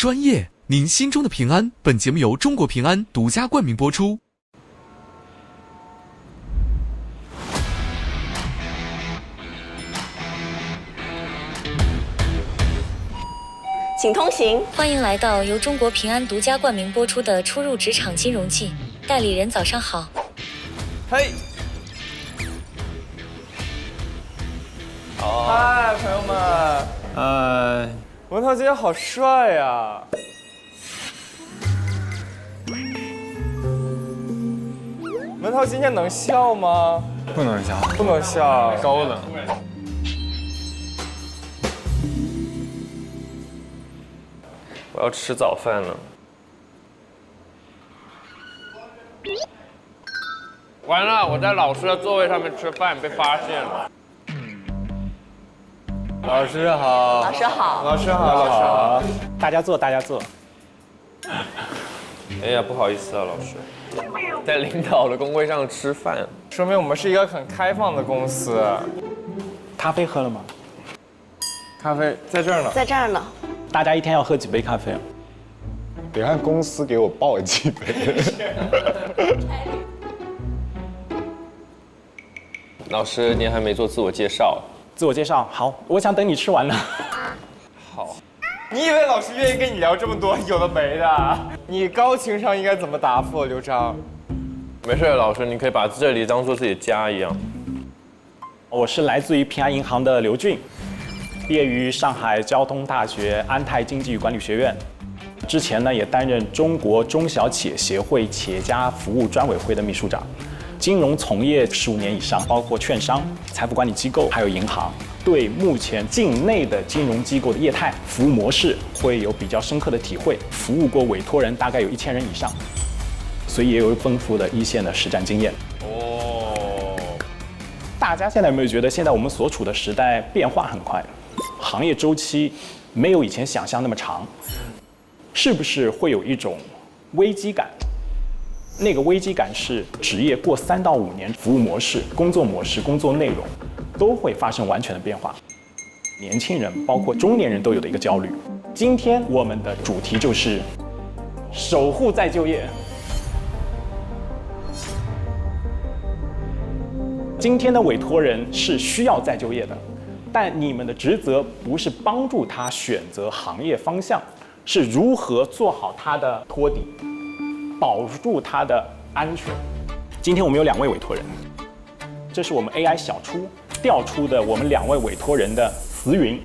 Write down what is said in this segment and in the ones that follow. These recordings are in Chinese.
专业，您心中的平安。本节目由中国平安独家冠名播出。请通行。欢迎来到由中国平安独家冠名播出的《初入职场金融记》，代理人早上好。嘿，嗨，朋友们。文涛今天好帅呀！文涛今天能笑吗？不能笑，不能笑，高冷。我要吃早饭了。完了，我在老师的座位上面吃饭被发现了。老师好，老师好，老师好，老师好。大家坐，大家坐。哎呀，不好意思啊，老师，在领导的工位上吃饭，说明我们是一个很开放的公司。咖啡喝了吗？咖啡在这儿呢，在这儿呢。大家一天要喝几杯咖啡啊？得看公司给我报几杯。老师，您还没做自我介绍。自我介绍，好，我想等你吃完了。好，你以为老师愿意跟你聊这么多有的没的？你高情商应该怎么答复，刘璋？没事，老师，你可以把这里当做自己的家一样。我是来自于平安银行的刘俊，毕业于上海交通大学安泰经济与管理学院。之前呢，也担任中国中小企业协会企业家服务专委会的秘书长。金融从业15年以上，包括券商、财富管理机构，还有银行，对目前境内的金融机构的业态、服务模式会有比较深刻的体会。服务过委托人大概有1000人以上，所以也有丰富的一线的实战经验。大家现在有没有觉得，现在我们所处的时代变化很快，行业周期没有以前想象那么长，是不是会有一种危机感？那个危机感是职业过3到5年，服务模式、工作模式、工作内容都会发生完全的变化。年轻人包括中年人都有的一个焦虑。今天我们的主题就是守护再就业。今天的委托人是需要再就业的，但你们的职责不是帮助他选择行业方向，是如何做好他的托底，保住他的安全。今天我们有2位委托人，这是我们 AI 小出调出的我们2位委托人的词云。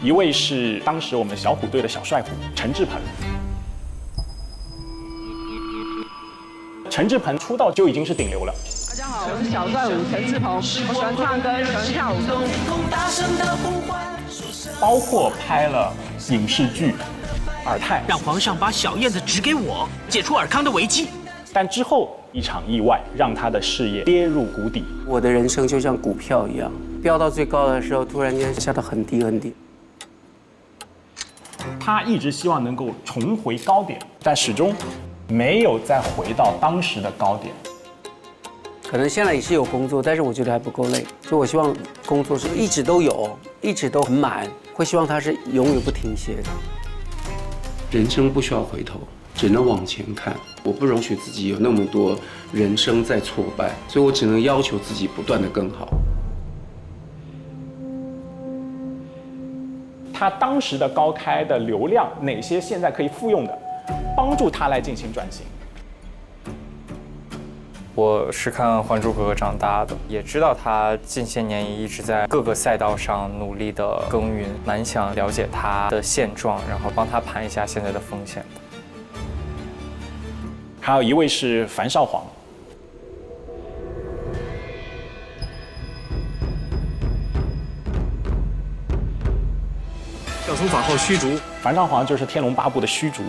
一位是当时我们小虎队的小帅虎陈志朋。陈志朋出道就已经是顶流了。大家好，我是小帅虎陈志朋，我喜欢唱歌，喜欢跳舞。包括拍了影视剧尔泰，让皇上把小燕子指给我，解除尔康的危机。但之后一场意外让他的事业跌入谷底。我的人生就像股票一样，飙到最高的时候，突然间下到很低很低。他一直希望能够重回高点，但始终没有再回到当时的高点。可能现在也是有工作，但是我觉得还不够累。就我希望工作是一直都有，一直都很满，会希望它是永远不停歇的。人生不需要回头，只能往前看。我不容许自己有那么多人生在挫败，所以我只能要求自己不断的更好。他当时的高开的流量，哪些现在可以复用的，帮助他来进行转型。我是看《还珠格格》长大的，也知道他近些年也一直在各个赛道上努力的耕耘，蛮想了解他的现状，然后帮他盘一下现在的风险的。还有一位是樊少皇，教宗法号虚竹，樊少皇就是《天龙八部》的虚竹。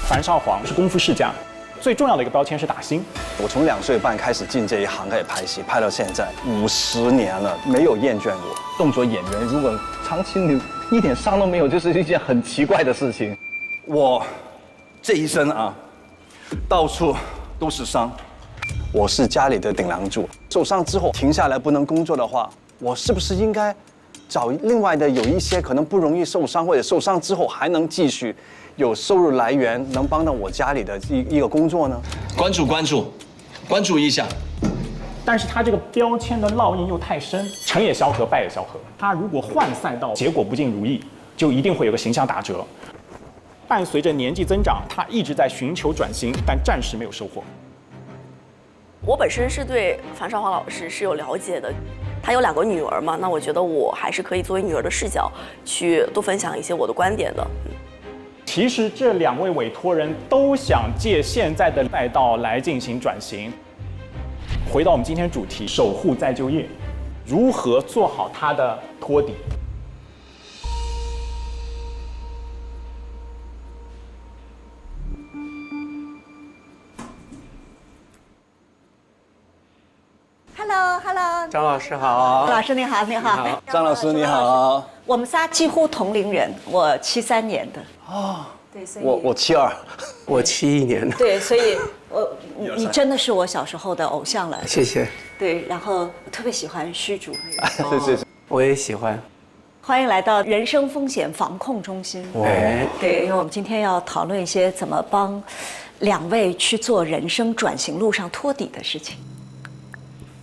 樊少皇是功夫世家，最重要的一个标签是打星。我从2岁半开始进这一行开始拍戏，拍到现在50年了，没有厌倦过。动作演员如果长期你一点伤都没有，就是一件很奇怪的事情。我这一生啊，到处都是伤。我是家里的顶梁柱，受伤之后停下来不能工作的话，我是不是应该找另外的有一些可能不容易受伤，或者受伤之后还能继续有收入来源，能帮到我家里的一个工作呢？关注一下。但是他这个标签的烙印又太深，成也萧何，败也萧何。他如果换赛道，结果不尽如意，就一定会有个形象打折。伴随着年纪增长，他一直在寻求转型，但暂时没有收获。我本身是对樊少华老师是有了解的，他有2个女儿嘛，那我觉得我还是可以作为女儿的视角去多分享一些我的观点的。其实这2位委托人都想借现在的赛道来进行转型。回到我们今天主题，守护再就业，如何做好它的托底？张老师好，老师你好，你好，张老师你好。我们仨几乎同龄人，我73年的。哦，对，所以我72，我71年的。对，所以你真的是我小时候的偶像了。谢谢。对，然后我特别喜欢虚竹。谢谢。我也喜欢。欢迎来到人身风险防控中心。对，因为我们今天要讨论一些怎么帮2位去做人生转型路上托底的事情。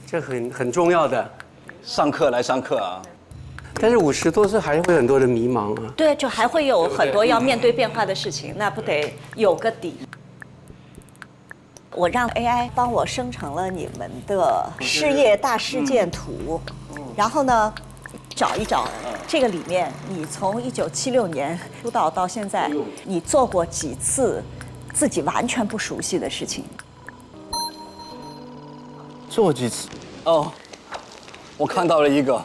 这很重要的，上课啊！但是50多岁还是会很多的迷茫啊。对，就还会有很多要面对变化的事情，那不得有个底。我让 AI 帮我生成了你们的事业大事件图，然后呢，找一找这个里面，你从1976年出道到现在，你做过几次自己完全不熟悉的事情？做几次？哦，我看到了一个，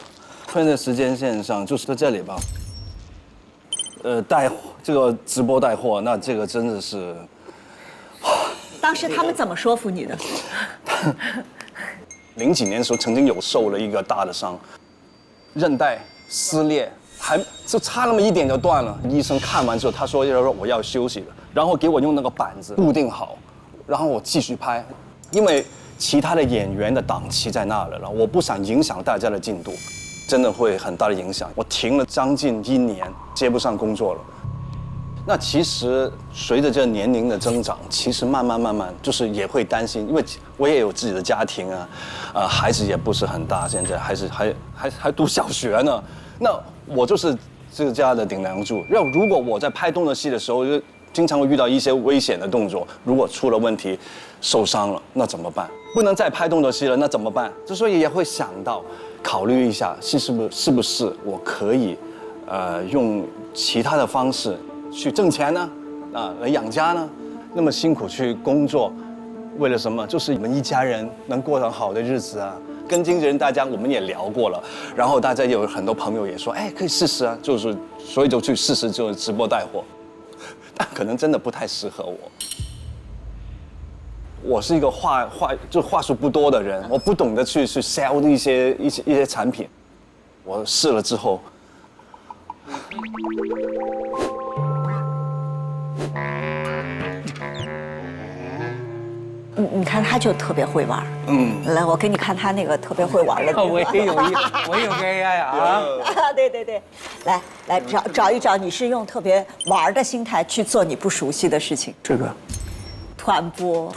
分在时间线上，就是在这里吧。带这个直播带货，那这个真的是。当时他们怎么说服你的？00几年的时候，曾经有受了一个大的伤，韧带撕裂，还就差那么一点就断了。医生看完之后，他说我要休息了，然后给我用那个板子固定好，然后我继续拍，因为其他的演员的档期在那了，我不想影响大家的进度，真的会很大的影响。我停了将近1年，接不上工作了。那其实随着这年龄的增长，其实慢慢就是也会担心，因为我也有自己的家庭啊，孩子也不是很大，现在还读小学呢。那我就是这个家的顶梁柱。如果我在拍动作戏的时候，就经常会遇到一些危险的动作，如果出了问题，受伤了，那怎么办？不能再拍动作戏了，那怎么办？所以也会想到，考虑一下，是不是我可以，用其他的方式去挣钱呢？来养家呢？那么辛苦去工作，为了什么？就是你们一家人能过上好的日子啊。跟经纪人大家我们也聊过了，然后大家有很多朋友也说，可以试试啊，就是所以就去试试，就直播带货。但可能真的不太适合我。我是一个话术不多的人，我不懂得去 sell 一些产品。我试了之后，你看他就特别会玩。来，我给你看他那个特别会玩的。我也有个 AI 啊。对，来找一找，你是用特别玩的心态去做你不熟悉的事情。这个团播。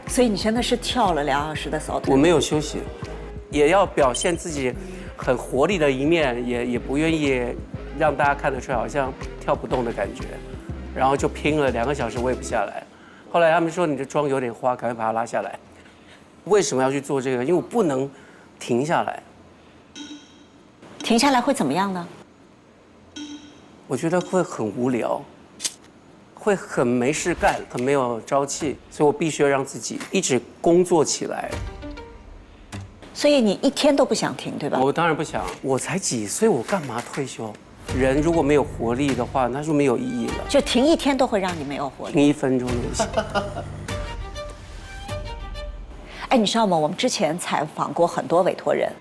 所以你现在是跳了2小时的扫腿。我没有休息，也要表现自己很活力的一面，也不愿意让大家看得出来好像跳不动的感觉，然后就拼了2个小时，我也不下来。后来他们说你的妆有点花，赶快把它拉下来。为什么要去做这个？因为我不能停下来。停下来会怎么样呢？我觉得会很无聊，会很没事干，很没有朝气，所以我必须要让自己一直工作起来。所以你一天都不想停，对吧？我当然不想，我才几岁，我干嘛退休？人如果没有活力的话，那就没有意义了。就停1天都会让你没有活力。停1分钟都不行。你知道吗？我们之前采访过很多委托人，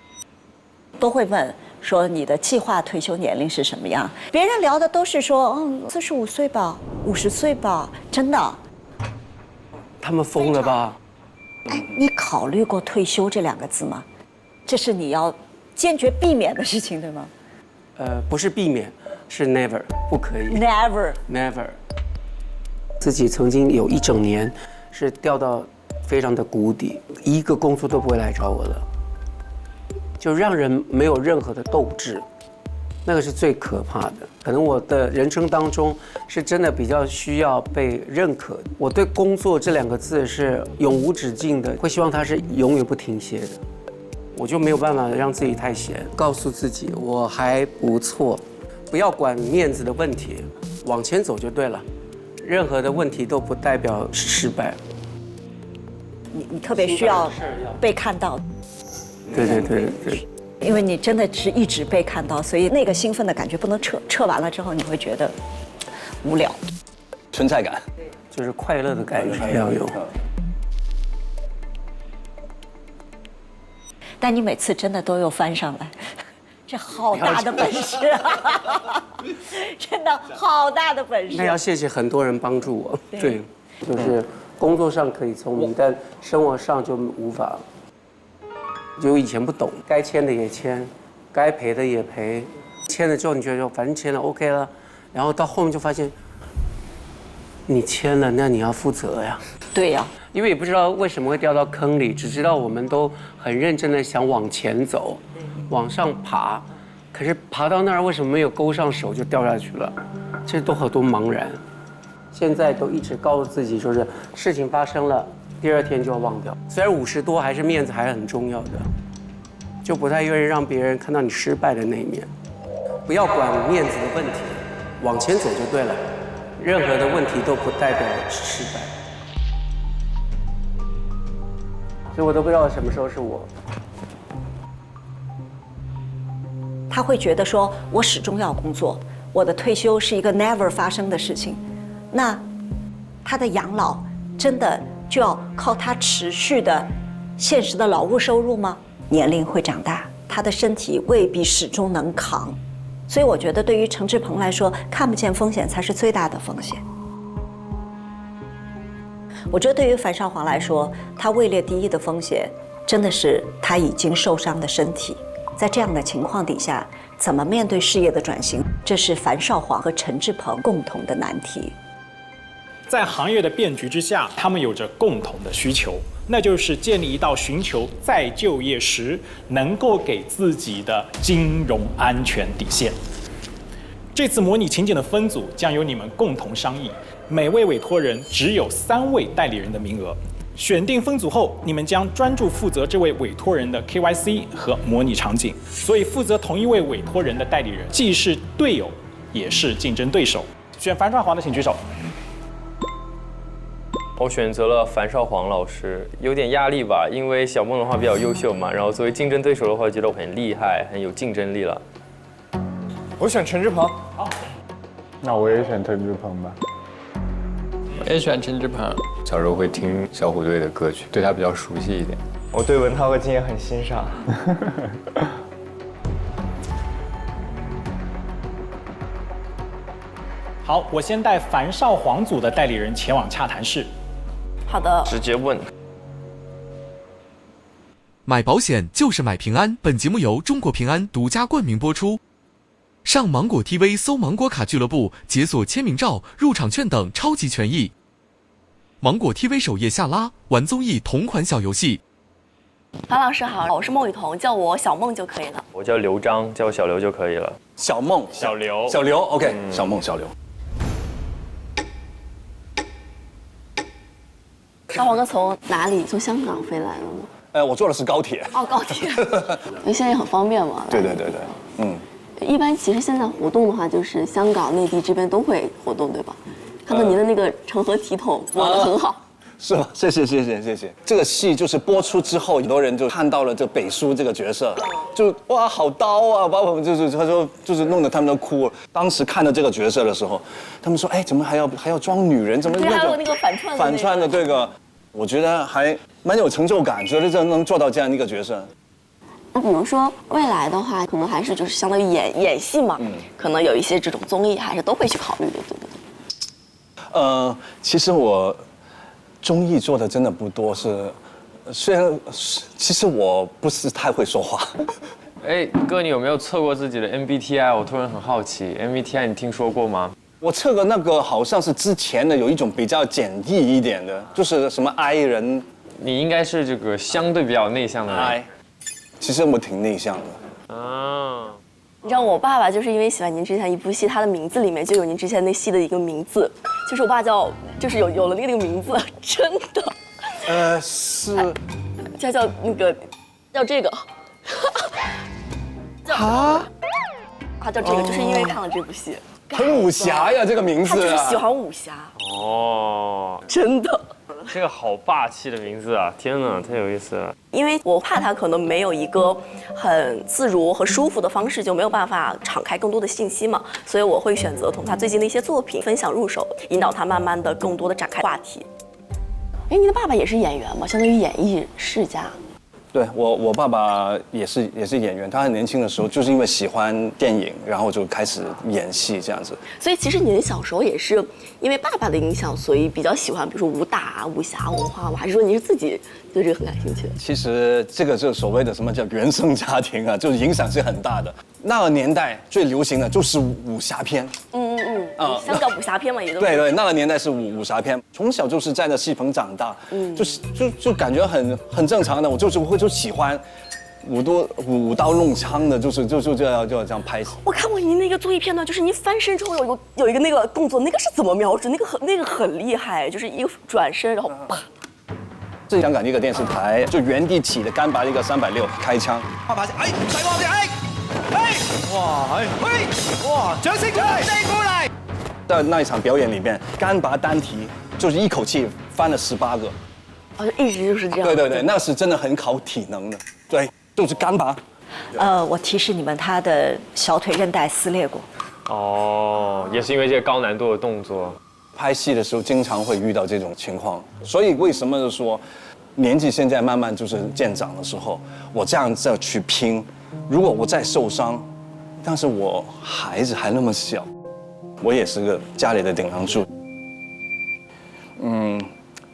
都会问说你的计划退休年龄是什么样？别人聊的都是说，45岁吧，50岁吧，真的。他们疯了吧？你考虑过退休这2个字吗？这是你要坚决避免的事情，对吗不是避免，是 never， 不可以。 ？Never。自己曾经有一整年是掉到非常的谷底，一个工作都不会来找我了，就让人没有任何的斗志，那个是最可怕的。可能我的人生当中是真的比较需要被认可的。我对工作这2个字是永无止境的，会希望它是永远不停歇的。我就没有办法让自己太闲，告诉自己我还不错，不要管面子的问题，往前走就对了。任何的问题都不代表失败。你特别需要被看到。对。因为你真的是一直被看到，所以那个兴奋的感觉不能撤完了之后，你会觉得无聊。存在感，就是快乐的感觉要有。但你每次真的都又翻上来，这好大的本事啊！真的好大的本事。那要谢谢很多人帮助我。对，就是工作上可以聪明，但生活上就无法。就以前不懂，该签的也签，该赔的也赔。签了之后你觉得反正签了 OK 了，然后到后面就发现，你签了，那你要负责呀。对呀。因为也不知道为什么会掉到坑里，只知道我们都很认真的想往前走，往上爬，可是爬到那儿为什么没有勾上手就掉下去了？这都好多茫然。现在都一直告诉自己，就是事情发生了，第2天就要忘掉。虽然50多，还是面子还是很重要的，就不太愿意让别人看到你失败的那一面。不要管面子的问题，往前走就对了。任何的问题都不代表失败。所以我都不知道什么时候是我。他会觉得说，我始终要工作，我的退休是一个 never 发生的事情，那他的养老真的就要靠他持续的现实的劳务收入吗？年龄会长大，他的身体未必始终能扛，所以我觉得对于陈志朋来说，看不见风险才是最大的风险。我觉得对于樊少皇来说，他位列第1的风险，真的是他已经受伤的身体。在这样的情况底下，怎么面对事业的转型，这是樊少皇和陈志朋共同的难题。在行业的变局之下，他们有着共同的需求，那就是建立一道寻求再就业时能够给自己的金融安全底线。这次模拟情景的分组将由你们共同商议，每位委托人只有3位代理人的名额。选定分组后，你们将专注负责这位委托人的 KYC 和模拟场景，所以负责同一位委托人的代理人既是队友，也是竞争对手。选樊少皇的请举手。我选择了樊少皇老师，有点压力吧，因为小梦的话比较优秀嘛，然后作为竞争对手的话，觉得我很厉害，很有竞争力了。我选陈志朋。好，那我也选陈志朋吧。我也选陈志朋。小时候会听小虎队的歌曲，对他比较熟悉一点。我对文涛和金也很欣赏。好，我先带樊少皇组的代理人前往洽谈室。好的。直接问。买保险就是买平安。本节目由中国平安独家冠名播出。上芒果 TV 搜芒果卡俱乐部，解锁签名照、入场券等超级权益。芒果 TV 首页下拉，玩综艺同款小游戏。樊老师好，我是孟雨桐，叫我小梦就可以了。我叫刘章，叫我小刘就可以了。小梦，小刘，小刘 ，OK，小梦，小刘。少皇哥从哪里？从香港飞来的吗？我坐的是高铁。哦，高铁。现在也很方便嘛。对，一般其实现在活动的话，就是香港、内地这边都会活动，对吧？看到您的那个成何体统，播得很好。是吗？谢谢。这个戏就是播出之后，很多人就看到了这北叔这个角色，就哇好刀啊，把我们就是他说就是弄得他们都哭。当时看到这个角色的时候，他们说哎怎么还要装女人，怎么对，还有那个反串的这个，我觉得还蛮有成就感，觉得这能做到这样一个角色。那比如说未来的话，可能还是就是相当于演戏嘛，可能有一些这种综艺还是都会去考虑的，对不对？其实我综艺做的真的不多，虽然其实我不是太会说话，哎，哥，你有没有测过自己的 MBTI？ 我突然很好奇 ，MBTI 你听说过吗？我测的那个好像是之前的，有一种比较简易一点的，就是什么 I 人。你应该是这个相对比较内向的人。I， 其实我挺内向的。啊。你知道我爸爸就是因为喜欢您之前一部戏，他的名字里面就有您之前那戏的一个名字，就是我爸叫，就是有了那个名字，真的。是。叫那个，叫这个。啊？他叫这个，就是因为看了这部戏。很武侠呀，这个名字。他就是喜欢武侠。哦，真的。这个好霸气的名字啊！天哪，太有意思了。因为我怕他可能没有一个很自如和舒服的方式，就没有办法敞开更多的信息嘛，所以我会选择从他最近的一些作品分享入手，引导他慢慢的更多的展开话题。哎，你的爸爸也是演员吗？相当于演艺世家。对我爸爸也是演员，他很年轻的时候就是因为喜欢电影，然后就开始演戏这样子。所以其实您小时候也是因为爸爸的影响，所以比较喜欢，比如说武打、武侠文化吗？还是说你是自己对这个很感兴趣？其实这个就是所谓的什么叫原生家庭啊，就是影响是很大的。那个年代最流行的就是武侠片。香港武侠片嘛，也都对对，那个年代是武侠片，从小就是在那戏棚长大，就感觉很正常的，我就喜欢舞刀弄枪的，就这样拍戏。我看过您那个综艺片段，就是您翻身之后有一个那个动作，那个是怎么瞄准？那个很厉害，就是一个转身，然后啪。是香港一个电视台，就原地起的干拔一个360开枪。拍拍哎，大哥哎，哇哇，掌聲鼓勵！在那一場表演裡面，干拔單提就是一口氣翻了18個。哦，就一直就是這樣。對，那是真的很考體能的。對，就是干拔。我提示你們，他的小腿韌帶撕裂過。哦，也是因為這個高難度的動作。拍戲的時候經常會遇到這種情況，所以為什麼就說年紀現在慢慢就是漸長的時候，我這樣再去拼，如果我再受傷，但是我孩子還那麼小。我也是個家裡的頂梁柱，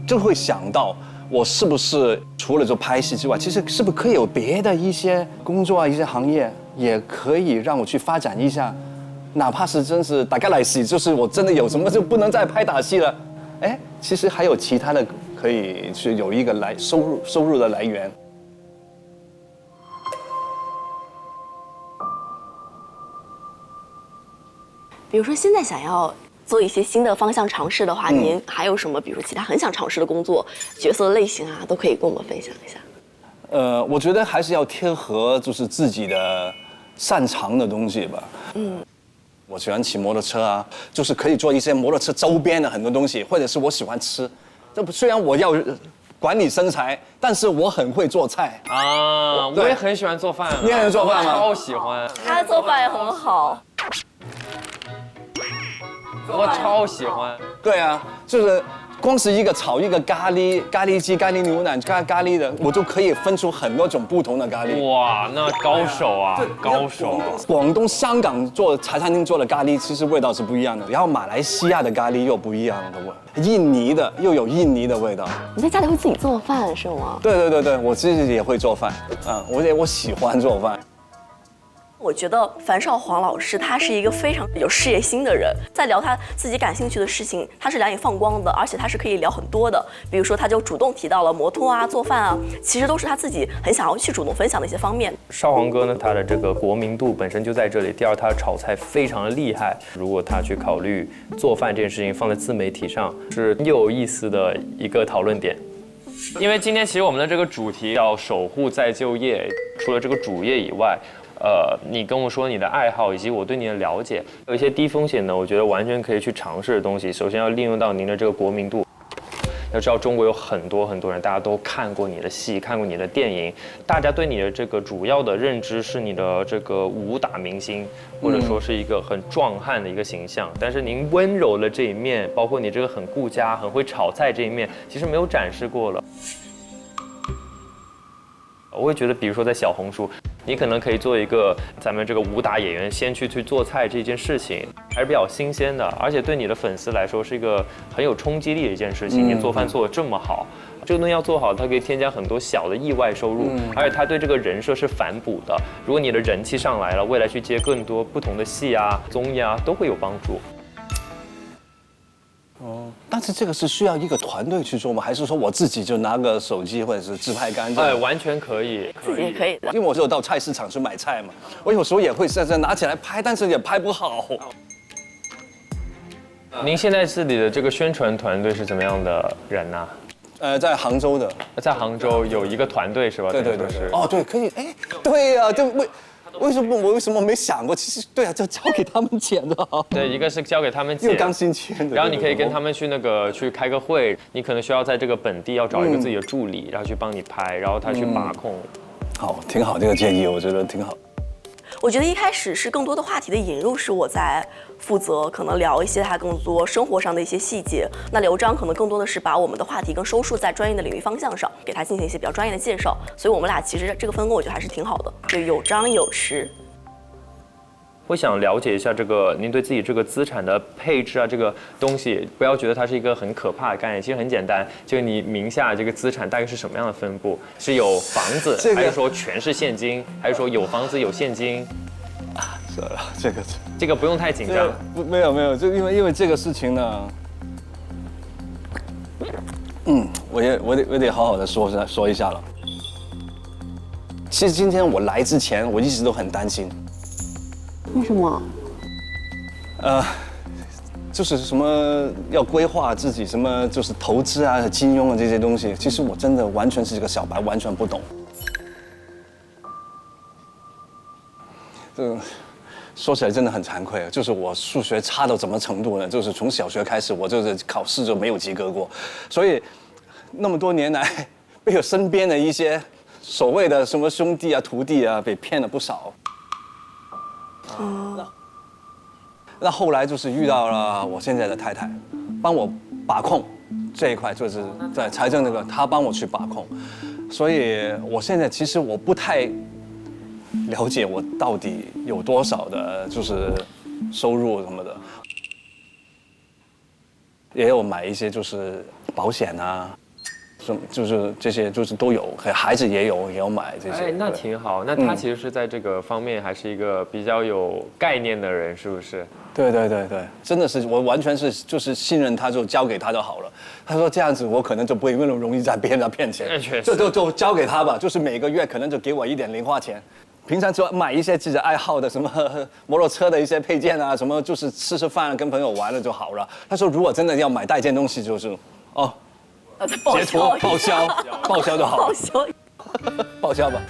就會想到我是不是除了做拍戲之外，其實是不是可以有別的一些工作啊，一些行業也可以讓我去發展一下，哪怕是真是大家來時，就是我真的有什麼就不能再拍打戲了，哎，其實還有其他的可以去有一個收入的來源。比如说现在想要做一些新的方向尝试的话，您还有什么，比如说其他很想尝试的工作、角色类型啊，都可以跟我们分享一下。我觉得还是要贴合就是自己的擅长的东西吧。我喜欢骑摩托车啊，就是可以做一些摩托车周边的很多东西，或者是我喜欢吃。虽然我要管理身材，但是我很会做菜啊。我也很喜欢做饭。你也能做饭吗？超喜欢。他做饭也很好。我超喜欢。对啊，就是光是一个炒一个咖喱鸡、咖喱牛腩、咖喱的，我就可以分出很多种不同的咖喱。哇，那高手啊，高手！广东、香港做茶餐厅做的咖喱，其实味道是不一样的。然后马来西亚的咖喱又不一样的味，印尼的又有印尼的味道。你在家里会自己做饭是吗？对，我自己也会做饭。我喜欢做饭。我觉得樊少皇老师他是一个非常有事业心的人，在聊他自己感兴趣的事情，他是两眼放光的，而且他是可以聊很多的。比如说，他就主动提到了摩托啊、做饭啊，其实都是他自己很想要去主动分享的一些方面。少皇哥呢，他的这个国民度本身就在这里。第二，他炒菜非常的厉害。如果他去考虑做饭这件事情放在自媒体上，是又有意思的一个讨论点。因为今天其实我们的这个主题叫守护再就业，除了这个主业以外。你跟我说你的爱好以及我对你的了解，有一些低风险的，我觉得完全可以去尝试的东西。首先要利用到您的这个国民度。要知道中国有很多人，大家都看过你的戏，看过你的电影，大家对你的这个主要的认知是你的这个武打明星，或者说是一个很壮汉的一个形象。但是您温柔的这一面，包括你这个很顾家、很会炒菜这一面，其实没有展示过了。我会觉得，比如说在小红书，你可能可以做一个咱们这个武打演员先去做菜这件事情，还是比较新鲜的，而且对你的粉丝来说是一个很有冲击力的一件事情。你做饭做得这么好，这个东西要做好，它可以添加很多小的意外收入，而且它对这个人设是反哺的。如果你的人气上来了，未来去接更多不同的戏啊、综艺啊，都会有帮助。哦，但是这个是需要一个团队去做吗？还是说我自己就拿个手机或者是自拍杆？完全可以，自己也可以的。因为我只有到菜市场去买菜嘛，我有时候也会在拿起来拍，但是也拍不好。您现在这里的这个宣传团队是怎么样的人呢？在杭州的，在杭州有一个团队是吧？对。哦，对，可以，哎，对呀，就为什么没想过？其实对啊，就交给他们剪的好。对，一个是交给他们剪，因为刚新签的。然后你可以跟他们去开个会，你可能需要在这个本地要找一个自己的助理，然后去帮你拍，然后他去把控。好，挺好，这个建议我觉得挺好。我觉得一开始是更多的话题的引入是我在负责，可能聊一些他更多生活上的一些细节。那刘璋可能更多的是把我们的话题更收束在专业的领域方向上，给他进行一些比较专业的介绍。所以我们俩其实这个分工我觉得还是挺好的，就有张有弛。我想了解一下您对自己这个资产的配置啊，这个东西不要觉得它是一个很可怕的概念，其实很简单，就你名下这个资产大概是什么样的分布？是有房子，还是说全是现金，还是说有房子有现金？是了，这个不用太紧张。没有，就因为这个事情呢，我得好好的说一下了。其实今天我来之前，我一直都很担心。为什么？就是什么要规划自己，什么就是投资啊、金融啊这些东西，其实我真的完全是一个小白，完全不懂。说起来真的很惭愧啊，就是我数学差到什么程度呢？就是从小学开始，我就是考试就没有及格过，所以那么多年来，被我身边的一些所谓的什么兄弟啊、徒弟啊，被骗了不少。那后来就是遇到了我现在的太太，帮我把控这一块，就是在财政那个，她帮我去把控，所以我现在其实我不太了解我到底有多少的，就是收入什么的，也有买一些就是保险啊。就是这些就是都有，孩子也有买这些。那挺好。那他其实是在这个方面还是一个比较有概念的人，是不是？对，真的是我完全是就是信任他，就交给他就好了。他说这样子我可能就不会那么容易再被人家骗钱，就交给他吧，就是每个月可能就给我一点零花钱。平常就买一些自己爱好的什么摩托车的一些配件啊，什么就是吃饭跟朋友玩了就好了。他说如果真的要买带件东西，就是截图报销就好，报销吧。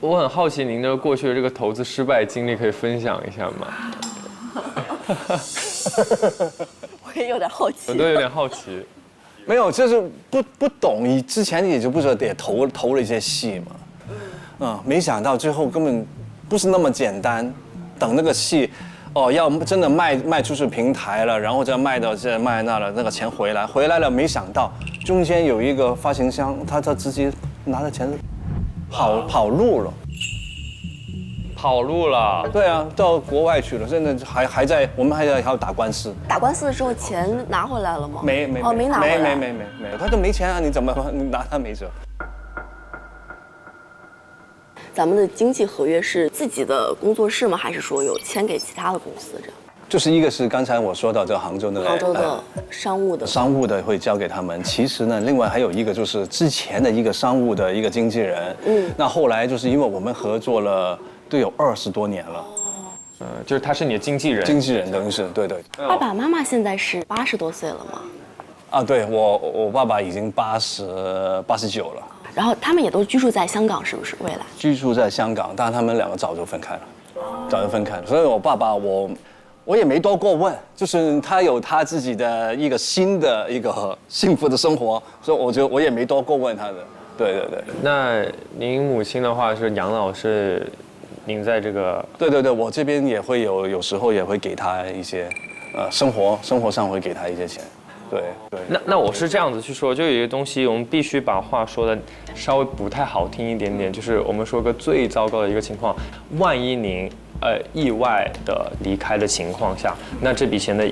我很好奇您的过去的这个投资失败经历，可以分享一下吗？我也有点好奇，我都有点好奇。没有，就是不懂，你之前也就不是也投了一些戏嘛，没想到最后根本不是那么简单，等那个戏。要真的卖出去平台了，然后再卖到这卖那了，那个钱回来了，没想到中间有一个发行商，他直接拿着钱跑路了。跑路了？对啊，到国外去了，现在还在，我们还要打官司。打官司的时候钱拿回来了吗？没拿回来。没，他就没钱啊，你怎么拿他没辙？咱们的经纪合约是自己的工作室吗？还是说有签给其他的公司这样？就是一个是刚才我说到这杭州那个杭州的商务的会交给他们。其实呢，另外还有一个就是之前的一个商务的一个经纪人。那后来就是因为我们合作了都有20多年了。就是他是你的经纪人。经纪人等于是对。爸爸妈妈现在是80多岁了吗？对，我爸爸已经89了。然后他们也都居住在香港，是不是？未来居住在香港，但他们两个早就分开了，所以我爸爸我也没多过问，就是他有他自己的一个新的一个幸福的生活，所以我也没多过问他的。对。那您母亲的话是杨老师，您在这个？对，我这边也会有时候也会给他一些，生活上会给他一些钱。对。那我是这样子去说，就有一个东西，我们必须把话说的稍微不太好听一点点，就是我们说个最糟糕的一个情况，万一您意外的离开的情况下，那这笔钱的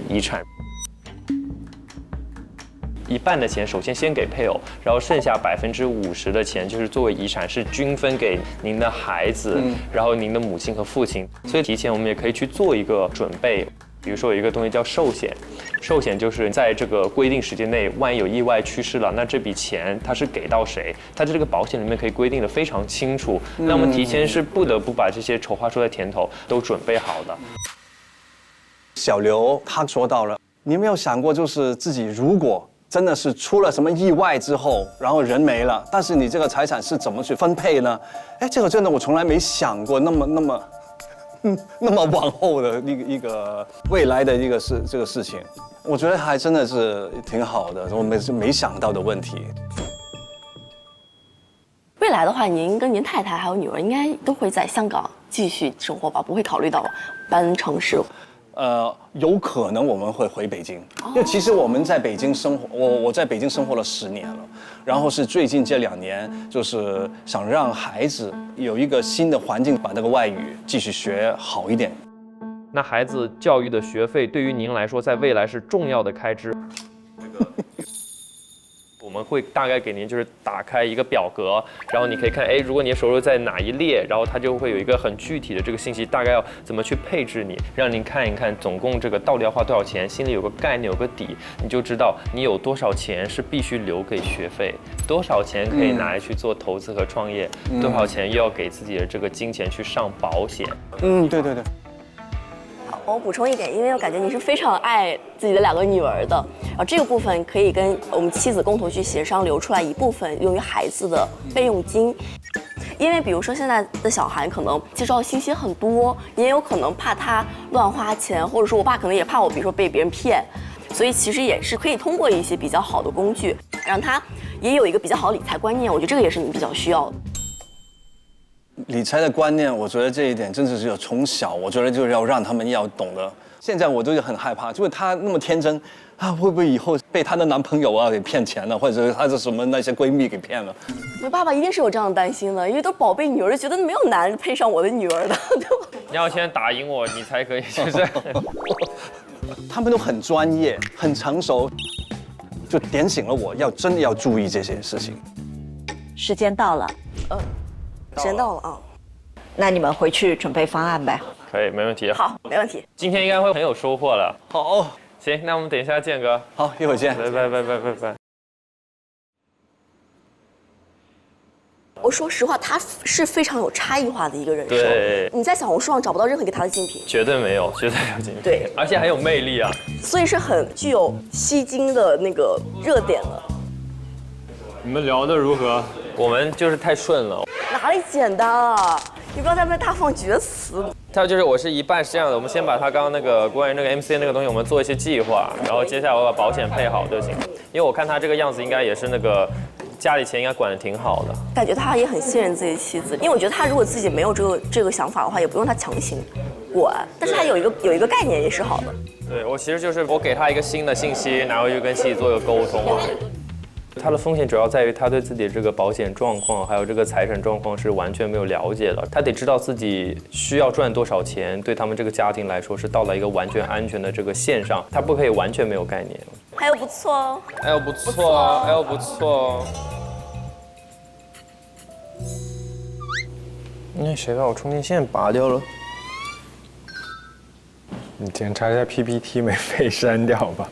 遗一半的钱首先给配偶，然后剩下50%的钱就是作为遗产是均分给您的孩子，然后您的母亲和父亲。所以提前我们也可以去做一个准备。比如说有一个东西叫寿险，寿险就是在这个规定时间内，万一有意外去世了，那这笔钱它是给到谁？它在这个保险里面可以规定的非常清楚。那我们提前是不得不把这些丑话说在前头都准备好的。小刘他说到了，你有没有想过，就是自己如果真的是出了什么意外之后，然后人没了，但是你这个财产是怎么去分配呢？哎，这个真的我从来没想过那么往后的一个未来的这个事情，我觉得还真的是挺好的，我没想到的问题。未来的话，您跟您太太还有女儿应该都会在香港继续生活吧？不会考虑到搬城市？有可能我们会回北京，因为其实我们在北京生活，我在北京生活了10年了，然后是最近这2年，就是想让孩子有一个新的环境，把那个外语继续学好一点。那孩子教育的学费对于您来说，在未来是重要的开支。我们会大概给您就是打开一个表格，然后你可以看，哎，如果你的收入在哪一列，然后它就会有一个很具体的这个信息，大概要怎么去配置你，让您看一看总共这个到底要花多少钱，心里有个概念，有个底，你就知道你有多少钱是必须留给学费，多少钱可以拿来去做投资和创业，多少钱又要给自己的这个金钱去上保险。对对对。我补充一点，因为我感觉你是非常爱自己的2个女儿的，然后这个部分可以跟我们妻子共同去协商，留出来一部分用于孩子的备用金。因为比如说现在的小孩可能接收到信息很多，你也有可能怕他乱花钱，或者说我爸可能也怕我，比如说被别人骗，所以其实也是可以通过一些比较好的工具，让他也有一个比较好的理财观念。我觉得这个也是你比较需要的。理财的观念，我觉得这一点真的是从小，我觉得就是要让他们要懂得。现在我都很害怕，就是她那么天真啊，会不会以后被她的男朋友给骗钱了，或者她的什么那些闺蜜给骗了？我爸爸一定是有这样的担心的，因为都是宝贝女儿，就觉得没有男人配上我的女儿的。你要先打赢我，你才可以，就是他们都很专业、很成熟，就点醒了我真的要注意这些事情。时间到了，时间到了啊，那你们回去准备方案呗。可以，没问题。好，没问题。今天应该会很有收获了。好，行，那我们等一下见哥。好，一会儿见。拜。我说实话，他是非常有差异化的一个人设。对，你在小红书上找不到任何一个他的竞品。绝对没有，绝对没有竞品。对，而且很有魅力啊。所以是很具有吸睛的那个热点的。你们聊得如何？我们就是太顺了。哪里简单啊！你不要在那大放厥词。他就是我是一半是这样的，我们先把他刚刚那个关于那个 MCN 那个东西，我们做一些计划，然后接下来我把保险配好就行。因为我看他这个样子，应该也是那个家里钱应该管得挺好的。感觉他也很信任自己妻子，因为我觉得他如果自己没有这个想法的话，也不用他强行管。但是他有一个概念也是好的。对，我其实就是我给他一个新的信息，拿回去跟妻子做一个沟通。他的风险主要在于他对自己的这个保险状况，还有这个财产状况是完全没有了解的。他得知道自己需要赚多少钱，对他们这个家庭来说是到了一个完全安全的这个线上，他不可以完全没有概念。还有不错哦，还有不错哦，还有不错哦。那谁把我充电线拔掉了？你检查一下 PPT 没被删掉吧？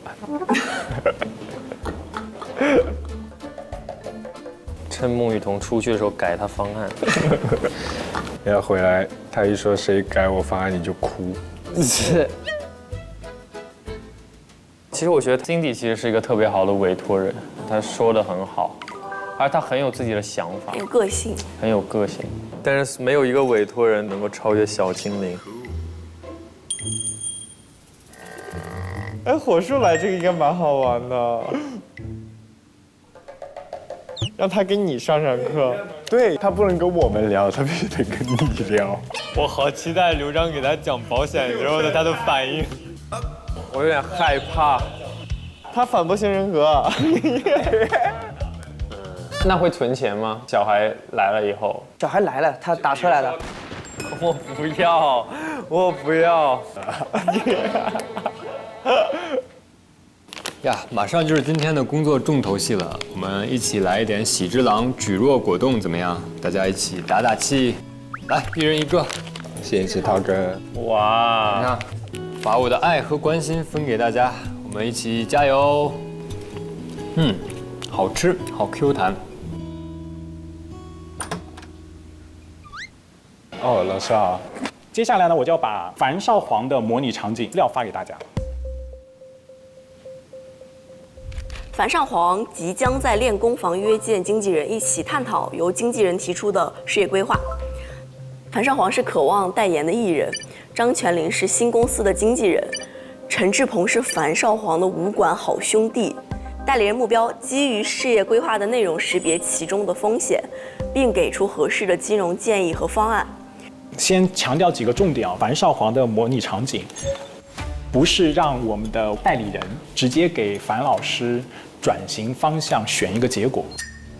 趁孟雨桐出去的时候改他方案。要回来，他一说谁改我方案你就哭。是。其实我觉得 Cindy 其实是一个特别好的委托人，他说的很好，而他很有自己的想法，有个性，很有个性。但是没有一个委托人能够超越小精灵。哎，火树来这个应该蛮好玩的。让他跟你上课，对他不能跟我们聊，他必须得跟你聊。我好期待刘璋给他讲保险时候的他的反应，我有点害怕。他反驳型人格。那会存钱吗？小孩来了以后？小孩来了，他打出来了。我不要，我不要。呀，马上就是今天的工作重头戏了，我们一起来一点喜之郎举弱果冻怎么样？大家一起打打气，来，一人一个。谢谢涛哥。哇，你看，把我的爱和关心分给大家，我们一起加油。好吃，好 Q 弹。哦，老师好。接下来呢，我就要把樊少皇的模拟场景资料发给大家。樊少皇即将在练功房约见经纪人，一起探讨由经纪人提出的事业规划。樊少皇是渴望代言的艺人，张泉灵是新公司的经纪人，陈志朋是樊少皇的武馆好兄弟。代理人目标基于事业规划的内容识别其中的风险，并给出合适的金融建议和方案。先强调几个重点啊，樊少皇的模拟场景，不是让我们的代理人直接给樊老师转型方向选一个结果，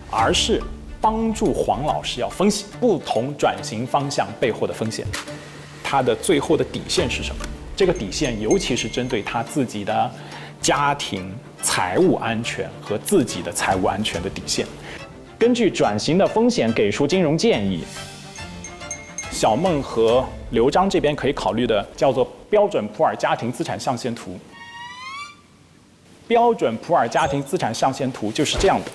而是帮助黄老师要分析不同转型方向背后的风险，他的最后的底线是什么？这个底线尤其是针对他自己的家庭财务安全和自己的财务安全的底线。根据转型的风险给出金融建议。小孟和刘璋这边可以考虑的叫做标准普尔家庭资产象限图。标准普尔家庭资产象限图就是这样的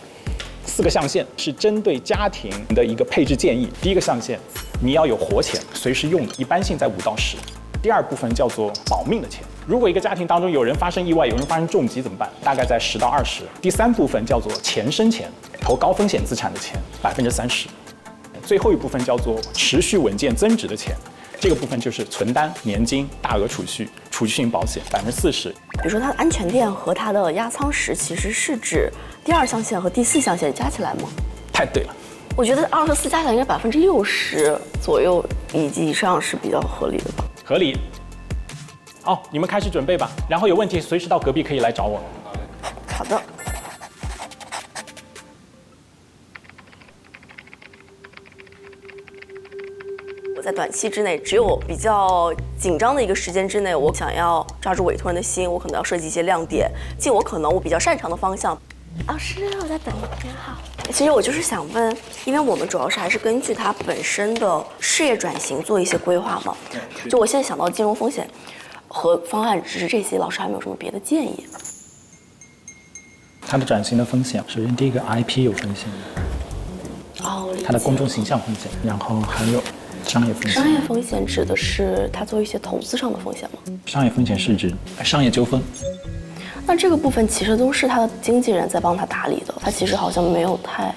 ，4个象限是针对家庭的一个配置建议。第一个象限，你要有活钱，随时用的，一般性在5到10。第二部分叫做保命的钱，如果一个家庭当中有人发生意外，有人发生重疾怎么办？大概在10到20。第3部分叫做钱生钱，投高风险资产的钱30%。最后一部分叫做持续稳健增值的钱，这个部分就是存单、年金、大额储蓄、储蓄型保险40%。比如说它的安全垫和它的压舱石，其实是指第2象限和第4象限加起来吗？太对了，我觉得2和4加起来应该60%左右以及以上是比较合理的吧？合理。好，你们开始准备吧，然后有问题随时到隔壁可以来找我。好的。在短期之内，只有比较紧张的一个时间之内，我想要抓住委托人的心，我可能要设计一些亮点，尽我可能我比较擅长的方向。老师，我在等您好。其实我就是想问，因为我们主要是还是根据他本身的事业转型做一些规划嘛。就我现在想到金融风险和方案只是这些，老师还没有什么别的建议？他的转型的风险，首先第一个 IP 有风险，他的公众形象风险，然后还有商业风险。商业风险指的是他做一些投资上的风险吗？商业风险是指商业纠纷。那这个部分其实都是他的经纪人在帮他打理的，他其实好像没有太。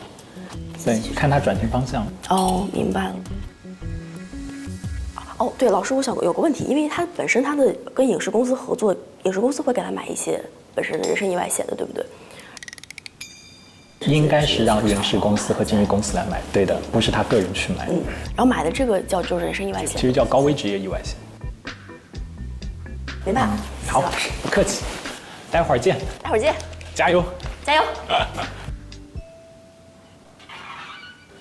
对，看他转型方向。哦，明白了。哦，对，老师，我想有个问题，因为他本身他的跟影视公司合作，影视公司会给他买一些本身的人身意外险的，对不对？应该是让影视公司和经纪公司来买，对的，不是他个人去买。然后买的这个叫人身意外险，其实叫高危职业意外险。明白。好，不客气，待会儿见。待会儿见。加油。加油。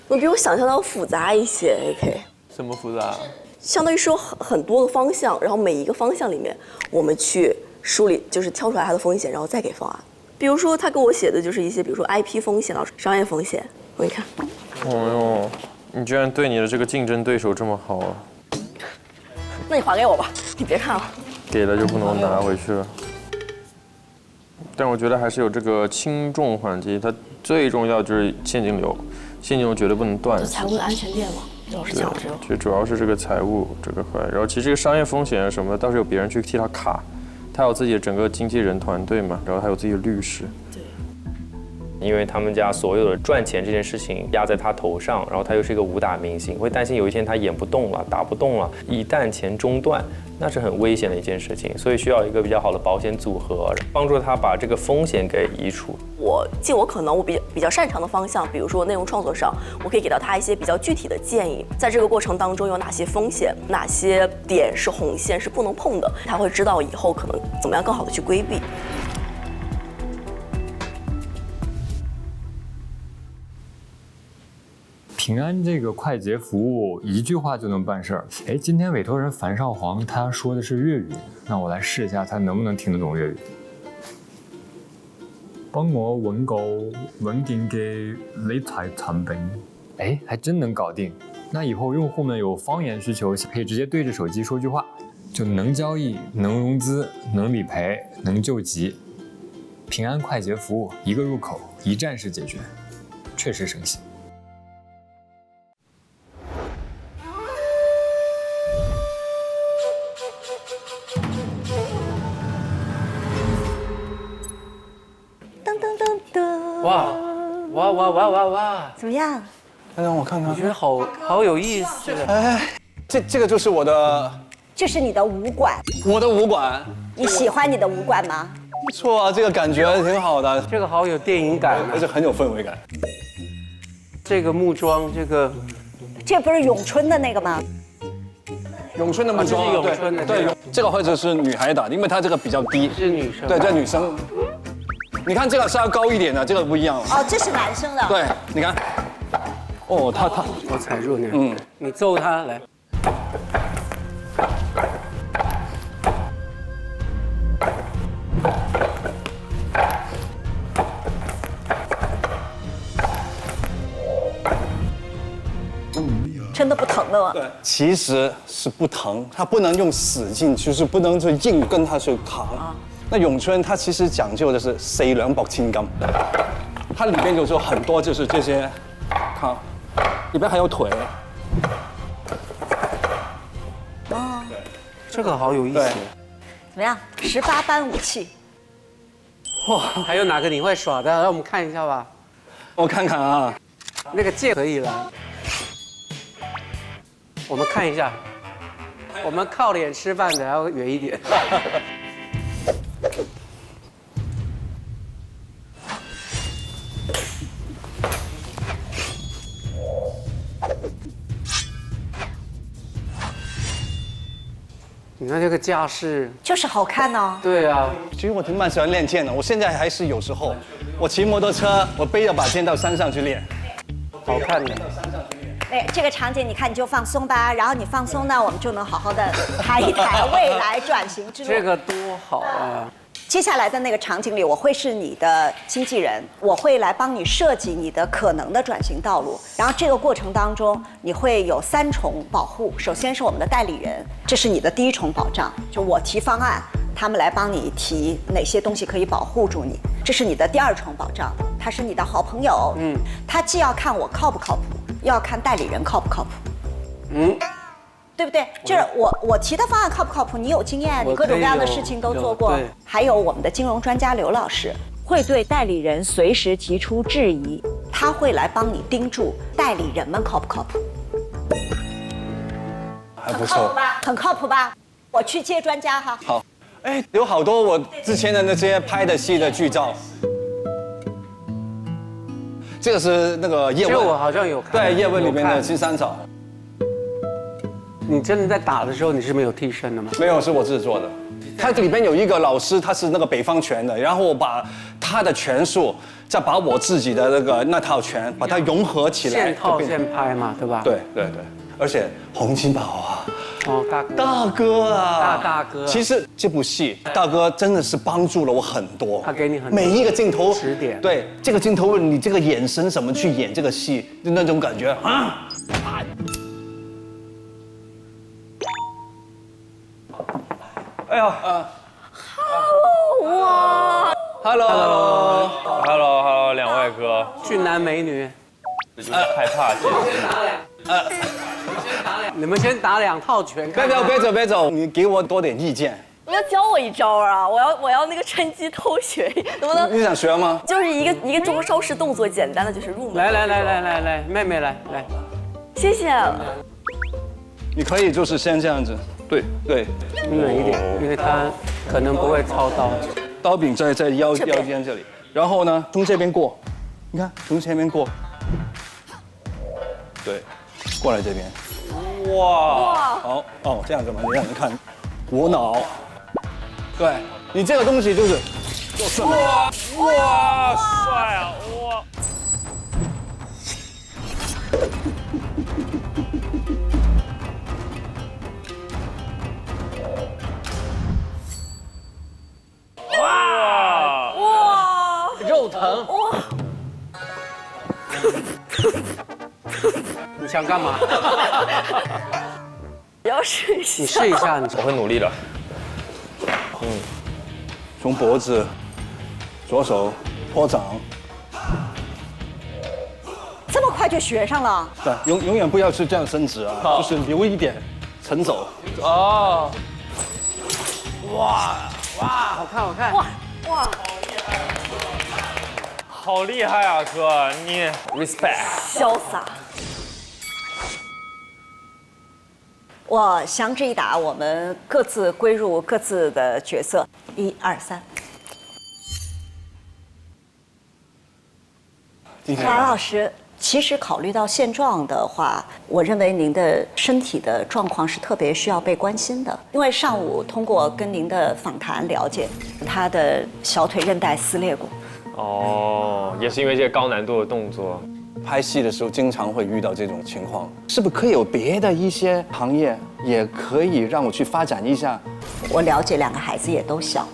我比我想象的要复杂一些 ，AK。什么复杂？相当于是有很多个方向，然后每一个方向里面，我们去梳理，就是挑出来它的风险，然后再给方案。比如说他给我写的就是一些，比如说 IP 风险、商业风险，我给你看。哦哟，你居然对你的这个竞争对手这么好啊！那你还给我吧，你别看了。给了就不能拿回去了。但我觉得还是有这个轻重缓急，它最重要就是现金流，现金流绝对不能断。财务的安全垫嘛，老师讲这个。就主要是这个财务这个块，然后其实这个商业风险什么的，倒是有别人去替他卡。他有自己的整个经纪人团队嘛，然后还有自己的律师。对。因为他们家所有的赚钱这件事情压在他头上，然后他又是一个武打明星，会担心有一天他演不动了、打不动了，一旦钱中断，那是很危险的一件事情，所以需要一个比较好的保险组合，帮助他把这个风险给移除。我尽我可能我比较擅长的方向，比如说内容创作上，我可以给到他一些比较具体的建议，在这个过程当中有哪些风险，哪些点是红线是不能碰的，他会知道以后可能怎么样更好的去规避。平安这个快捷服务一句话就能办事儿。哎，今天委托人樊少皇他说的是粤语，那我来试一下他能不能听得懂粤语。帮我揾個穩定嘅理財產品。哎，还真能搞定。那以后用户们有方言需求，可以直接对着手机说句话，就能交易、能融资、能理赔、能救急。平安快捷服务，一个入口，一站式解决，确实省心。噔噔噔噔！哇！怎么样？让我看看，我觉得好有意思。哎，这个就是我的，这是你的武馆。我的武馆。你喜欢你的武馆吗？不错啊，这个感觉挺好的。这个好有电影感，而且很有氛围感。这个木桩，这不是咏春的那个吗？咏春的木桩，咏春的对，这个或者是女孩打，因为它这个比较低。是女生。对，这女生。你看这个是要高一点的，这个不一样。哦，这是男生的。对，你看。哦，他，我踩住你。你揍他来。真的不疼的吗？对，其实是不疼，它不能用使劲，就是不能就硬跟它去扛。那咏春它其实讲究的是四两拨千斤，它里边就是很多就是这些，看，里边还有腿。哦，这个好有意思。怎么样？18般武器。哇，还有哪个你会耍的？让我们看一下吧。我看看啊，那个剑可以了。我们看一下，我们靠脸吃饭的要远一点。你看这个架势，就是好看哦。对啊，其实我挺蛮喜欢练剑的，我现在还是有时候，我骑摩托车，我背着把剑到山上去练，好看的。哎，这个场景你看你就放松吧，然后你放松呢，我们就能好好的谈一谈未来转型之路。这个多好啊！接下来的那个场景里，我会是你的经纪人，我会来帮你设计你的可能的转型道路。然后这个过程当中，你会有3重保护。首先是我们的代理人，这是你的第1重保障，就我提方案，他们来帮你提哪些东西可以保护住你。这是你的第2重保障，他是你的好朋友，他既要看我靠不靠谱，又要看代理人靠不靠谱，对不对？就是我提的方案靠不靠谱？你有经验，你各种各样的事情都做过。还有我们的金融专家刘老师会对代理人随时提出质疑，他会来帮你盯住代理人们靠不靠谱。还不错吧？很靠谱吧？我去接专家哈。好，哎，有好多我之前的那些拍的戏的剧照。这个是那个叶问，这我好像有看。对，叶问里面的金三草。你真的在打的时候，你是没有替身的吗？没有，是我自己做的。它里边有一个老师，他是那个北方拳的，然后我把他的拳术，再把我自己的那套拳，把它融合起来。现套现拍嘛，对吧？对，而且洪金宝啊，哦，大哥啊，大哥。其实这部戏，大哥真的是帮助了我很多。他给你很多每一个镜头指点。对，这个镜头你这个眼神怎么去演这个戏，就那种感觉啊。哎呦哇 ，Hello， 两位哥，俊男美女，害怕，你们先打2套拳。别走，你给我多点意见。你要教我一招啊！我要那个趁机偷学，能不能？你想学吗？就是一个中招式动作，简单的就是入门。来，妹妹来，谢谢。你可以就是先这样子，对，远一点，因为他可能不会操刀。刀柄在腰间这里，然后呢从这边过，你看从前面过，对，过来这边。哇，好哦，这样子嘛，你让人看，无脑。对你这个东西就是做顺。哇，帅啊！哇。肉哇！你想干嘛？要试一下。你试一下，我会努力的。从脖子，左手托掌。这么快就学上了？对，永远不要是这样伸直啊，就是留一点沉走。哦，哇，好看好看！哇，好厉害啊，哥，你 respect， 潇洒。我详之一打，我们各自归入各自的角色。1、2、3。马老师，其实考虑到现状的话，我认为您的身体的状况是特别需要被关心的。因为上午通过跟您的访谈了解，他的小腿韧带撕裂过。哦，也是因为这个高难度的动作。拍戏的时候经常会遇到这种情况，是不是可以有别的一些行业也可以让我去发展一下？我了解2个孩子也都小，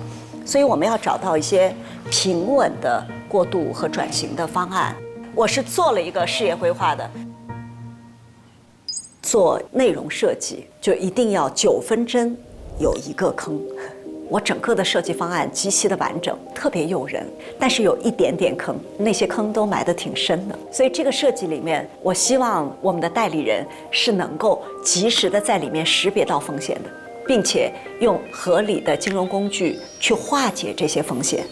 所以我们要找到一些平稳的过渡和转型的方案。我是做了一个事业规划的，做内容设计就一定要9分针有1个坑。我整个的设计方案极其的完整，特别诱人，但是有一点点坑，那些坑都埋得挺深的。所以这个设计里面，我希望我们的代理人是能够及时的在里面识别到风险的，并且用合理的金融工具去化解这些风险。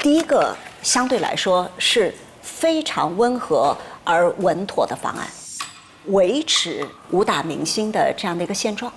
第一个相对来说是非常温和而稳妥的方案，维持武打明星的这样的一个现状。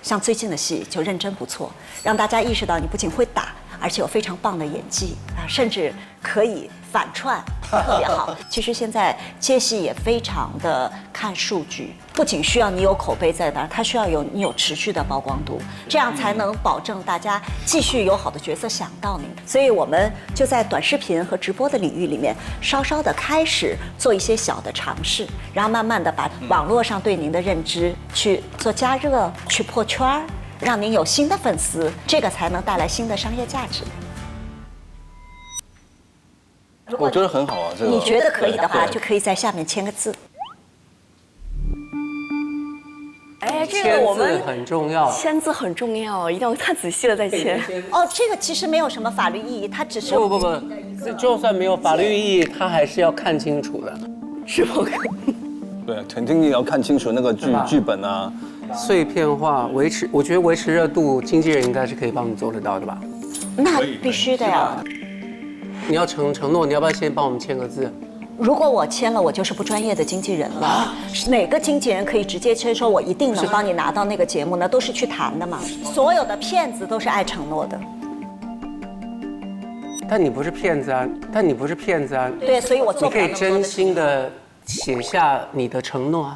像最近的戏就认真不错，让大家意识到你不仅会打，而且有非常棒的演技啊，甚至可以反串，特别好。其实现在接戏也非常的看数据，不仅需要你有口碑在那儿，它需要你有持续的曝光度，这样才能保证大家继续有好的角色想到你。所以我们就在短视频和直播的领域里面，稍稍的开始做一些小的尝试，然后慢慢的把网络上对您的认知去做加热，去破圈儿，让您有新的粉丝，这个才能带来新的商业价值。我觉得很好啊，这个。你觉得可以的话，就可以在下面签个字。哎，这个我们很重要，签字很重要，一定要看仔细了再签。哦，这个其实没有什么法律意义，它只是不，就算没有法律意义，它还是要看清楚的，是不？对，肯定要看清楚那个剧本啊。碎片化我觉得维持热度，经纪人应该是可以帮你做得到的吧？那必须的呀。你要承诺，你要不要先帮我们签个字？如果我签了，我就是不专业的经纪人了。哪个经纪人可以直接签说我一定能帮你拿到那个节目呢？都是去谈的嘛。所有的骗子都是爱承诺的。但你不是骗子啊！对，所以我做不了那么多的。你可以真心的写下你的承诺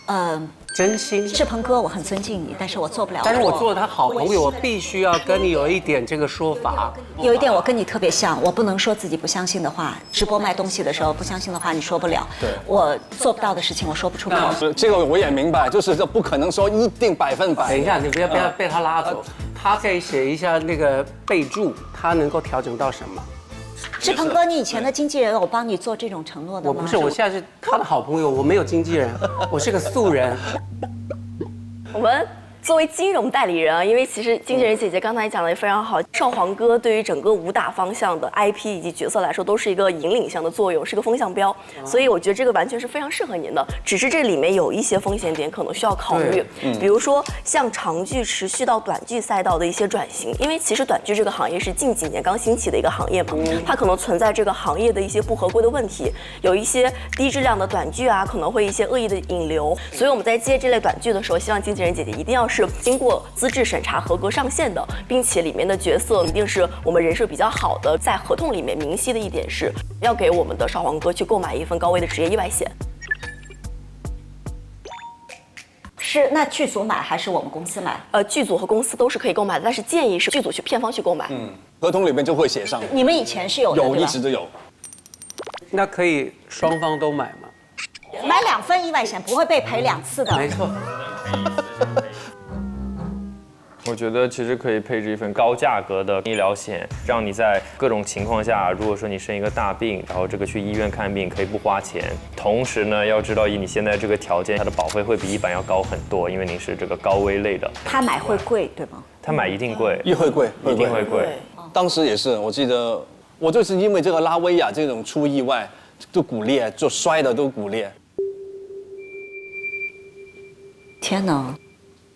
啊。真心，志鹏哥，我很尊敬你，但是我做不了。但是我做他好朋友，我必须要跟你有一点这个说法。有一点我跟你特别像，我不能说自己不相信的话。直播卖东西的时候，不相信的话你说不了。对，我做不到的事情我说不出口。这个我也明白，就是这不可能说一定100%。等一下，你不要被他拉走。他可以写一下那个备注，他能够调整到什么？志鹏哥，你以前的经纪人有帮你做这种承诺的吗？我不是，我现在是他的好朋友，我没有经纪人，我是个素人。我们作为金融代理人啊，因为其实经纪人姐姐刚才讲的也非常好，少皇哥对于整个武打方向的 IP 以及角色来说，都是一个引领项的作用，是个风向标，所以我觉得这个完全是非常适合您的。只是这里面有一些风险点可能需要考虑，比如说像长剧持续到短剧赛道的一些转型，因为其实短剧这个行业是近几年刚兴起的一个行业嘛，它可能存在这个行业的一些不合规的问题，有一些低质量的短剧啊，可能会一些恶意的引流，所以我们在接这类短剧的时候，希望经纪人姐姐一定要是经过资质审查合格上线的，并且里面的角色一定是我们人设比较好的，在合同里面明晰的一点是要给我们的少皇哥去购买一份高危的职业意外险。是，那剧组买还是我们公司买？剧组和公司都是可以购买的，但是建议是剧组去片方去购买。合同里面就会写上。你们以前是有的，有，一直都有。那可以双方都买吗？买2份意外险不会被赔2次的。没错。我觉得其实可以配置一份高价格的医疗险，让你在各种情况下，如果说你生一个大病，然后这个去医院看病可以不花钱。同时呢，要知道以你现在这个条件，它的保费会比一般要高很多，因为你是这个高危类的。他买会贵，对吗？他买一定贵，一会贵，一定会贵。当时也是，我记得我就是因为这个拉威亚这种出意外，就骨裂，就摔的都骨裂。天哪！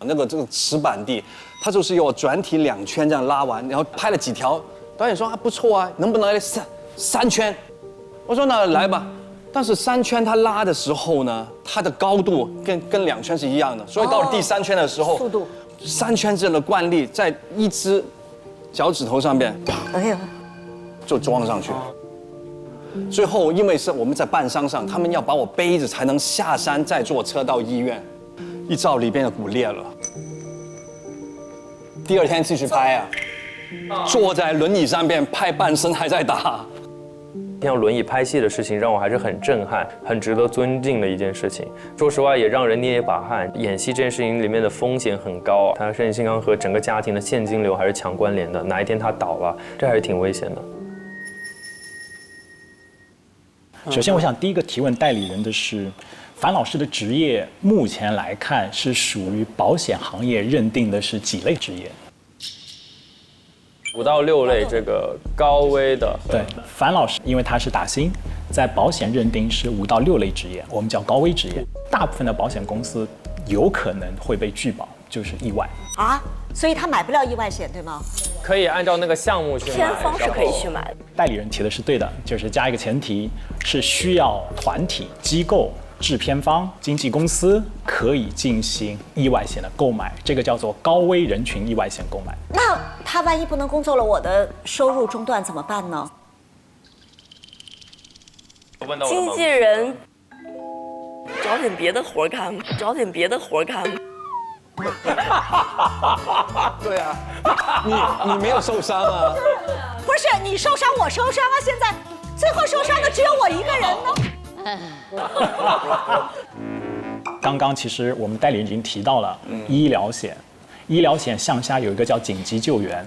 这个石板地，他就是要转体2圈这样拉完，然后拍了几条。导演说不错啊，能不能来3圈？我说那来吧。但是3圈他拉的时候呢，它的高度跟2圈是一样的，所以到了第3圈的时候，速度3圈这样的惯例在一只脚趾头上面，哎呀，就装上去了。最后因为是我们在半山上，他们要把我背着才能下山，再坐车到医院。一照里边的骨裂了。第2天继续拍啊，坐在轮椅上面拍半身还在打。用轮椅拍戏的事情让我还是很震撼，很值得尊敬的一件事情。说实话，也让人捏一把汗。演戏这件事情里面的风险很高，他任兴刚和整个家庭的现金流还是强关联的。哪一天他倒了，这还是挺危险的。首先，我想第一个提问代理人的是，樊老师的职业目前来看是属于保险行业认定的是几类职业？5到6类这个高危的。对，樊老师因为他是打星，在保险认定是5到6类职业，我们叫高危职业。大部分的保险公司有可能会被拒保，就是意外啊，所以他买不了意外险，对吗？可以按照那个项目去买，偏方是可以去买的。代理人提的是对的，就是加一个前提，是需要团体机构。制片方、经纪公司可以进行意外险的购买，这个叫做高危人群意外险购买。那他万一不能工作了，我的收入中断怎么办呢？经纪人找点别的活干，找点别的活干。对啊，你没有受伤啊？不是你受伤，我受伤啊！现在最后受伤的只有我一个人呢。刚刚其实我们代理人已经提到了医疗险，医疗险项下有一个叫紧急救援。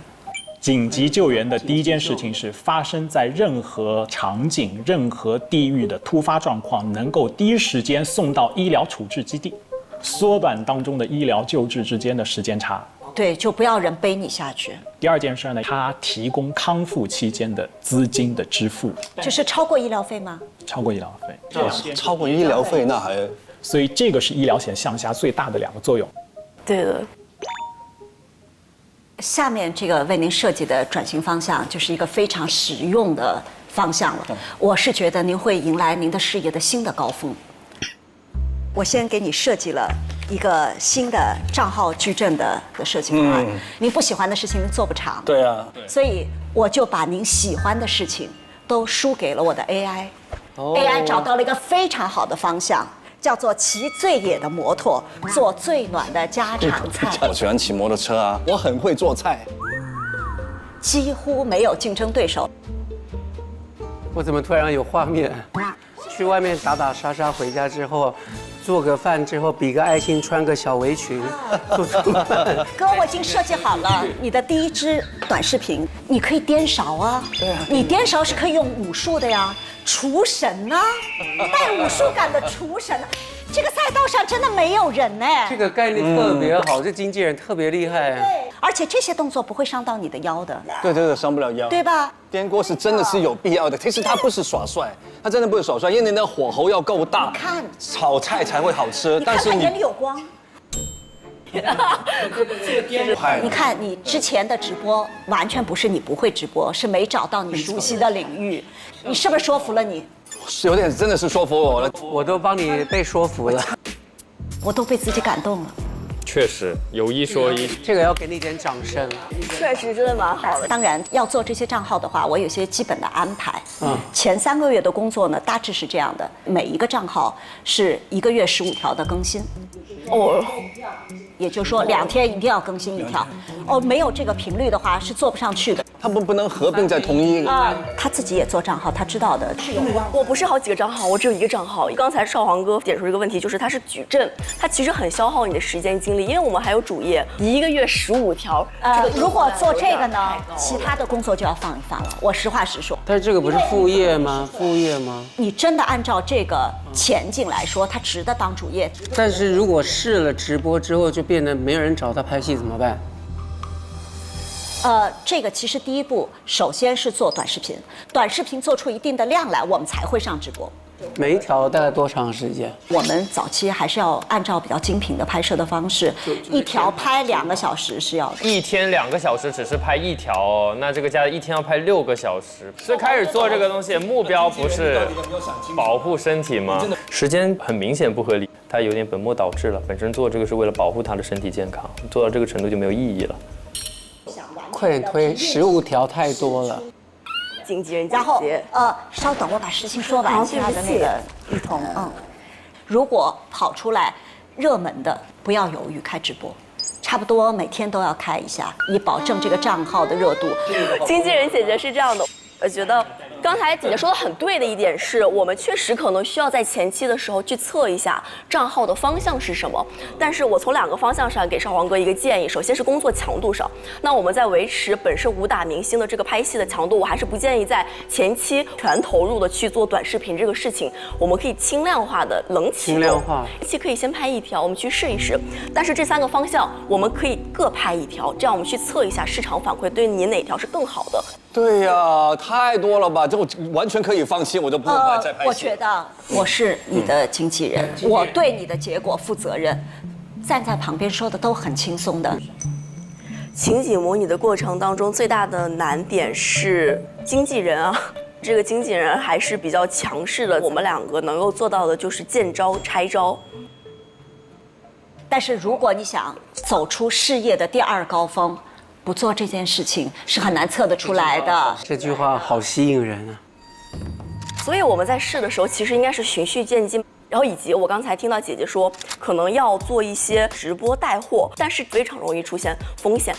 紧急救援的第一件事情是发生在任何场景、任何地域的突发状况，能够第一时间送到医疗处置基地，缩短当中的医疗救治之间的时间差。对，就不要人背你下去。第二件事呢，它提供康复期间的资金的支付，就是超过医疗费吗？超过医疗费，超过医疗费那还，所以这个是医疗险项下最大的2个作用。对的。下面这个为您设计的转型方向，就是一个非常实用的方向了。我是觉得您会迎来您的事业的新的高峰。我先给你设计了一个新的账号矩阵的设计方案。您不喜欢的事情您做不长。对啊。所以我就把您喜欢的事情都输给了我的 AI。AI 找到了一个非常好的方向，叫做骑最野的摩托，做最暖的家常菜。我喜欢骑摩托车啊，我很会做菜，几乎没有竞争对手。我怎么突然有画面？去外面打打杀杀，回家之后。做个饭之后，比个爱心，穿个小围裙，做饭。哥，我已经设计好了你的第一支短视频，你可以颠勺啊。对啊。你颠勺是可以用武术的呀，厨神啊，带武术感的厨神。这个赛道上真的没有人哎。这个概念特别好，这经纪人特别厉害。对，而且这些动作不会伤到你的腰的。对，伤不了腰，对吧？颠锅是真的是有必要的，其实他不是耍帅，他真的不是耍帅，因为你的火候要够大，你看炒菜才会好吃。但是你眼里有光。你看你之前的直播完全不是你不会直播，是没找到你熟悉的领域。你是不是说服了你？是有点真的是说服我了，我都帮你被说服了，我都被自己感动了。确实有一说一，这个要给你点掌声。确实真的蛮好的。当然要做这些账号的话，我有些基本的安排。前3个月的工作呢，大致是这样的：每一个账号是1个月15条的更新。也就是说2天一定要更新1条。没有这个频率的话是做不上去的。他们不能合并在同一个。他自己也做账号，他知道的。我不是好几个账号，我只有一个账号。刚才少皇哥点出一个问题，就是它是矩阵，它其实很消耗你的时间精力，因为我们还有主页，一个月15条。如果做这个呢，其他的工作就要放一放了。我实话实说。但是这个不是副业吗？副业吗？你真的按照这个前景来说，它值得当主业。但是如果试了直播之后，就变得没有人找他拍戏怎么办？这个其实第一步，首先是做短视频，短视频做出一定的量来，我们才会上直播。每一条大概多长时间？我们早期还是要按照比较精品的拍摄的方式，一条拍2个小时是要的。一天2个小时只是拍一条哦，那这个加一天要拍6个小时。最开始做这个东西，目标不是保护身体吗？时间很明显不合理，它有点本末倒置了。本身做这个是为了保护他的身体健康，做到这个程度就没有意义了。快点推，15条太多了。经纪人，然后稍等，我把事情说完。其他的那个玉彤，如果跑出来热门的，不要犹豫开直播，差不多每天都要开一下，以保证这个账号的热度。经纪人姐姐是这样的，我觉得刚才姐姐说的很对的一点是，我们确实可能需要在前期的时候去测一下账号的方向是什么。但是我从2个方向上给少皇哥一个建议，首先是工作强度上，那我们在维持本身武打明星的这个拍戏的强度，我还是不建议在前期全投入的去做短视频这个事情，我们可以轻量化的冷启动，轻量化，一期可以先拍1条，我们去试一试。但是这3个方向我们可以各拍1条，这样我们去测一下市场反馈对你哪条是更好的。对呀，太多了吧，这我完全可以放弃，我就不用再拍戏。我觉得我是你的经纪人，我对你的结果负责任，站在旁边说的都很轻松的。情景模拟的过程当中，最大的难点是经纪人啊，这个经纪人还是比较强势的。我们2个能够做到的就是见招拆招。但是如果你想走出事业的第2高峰，不做这件事情是很难测得出来的。这句话好吸引人啊！所以我们在试的时候，其实应该是循序渐进。然后以及我刚才听到姐姐说，可能要做一些直播带货，但是非常容易出现风险。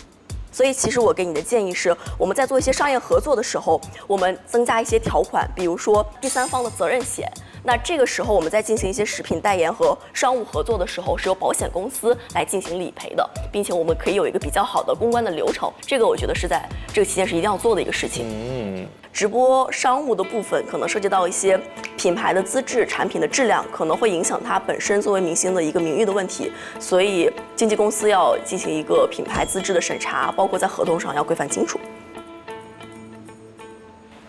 所以其实我给你的建议是，我们在做一些商业合作的时候，我们增加一些条款，比如说第3方的责任险。那这个时候我们在进行一些食品代言和商务合作的时候，是由保险公司来进行理赔的，并且我们可以有一个比较好的公关的流程。这个我觉得是在这个期间是一定要做的一个事情。直播商务的部分可能涉及到一些品牌的资质、产品的质量，可能会影响它本身作为明星的一个名誉的问题，所以经纪公司要进行一个品牌资质的审查，包括在合同上要规范清楚。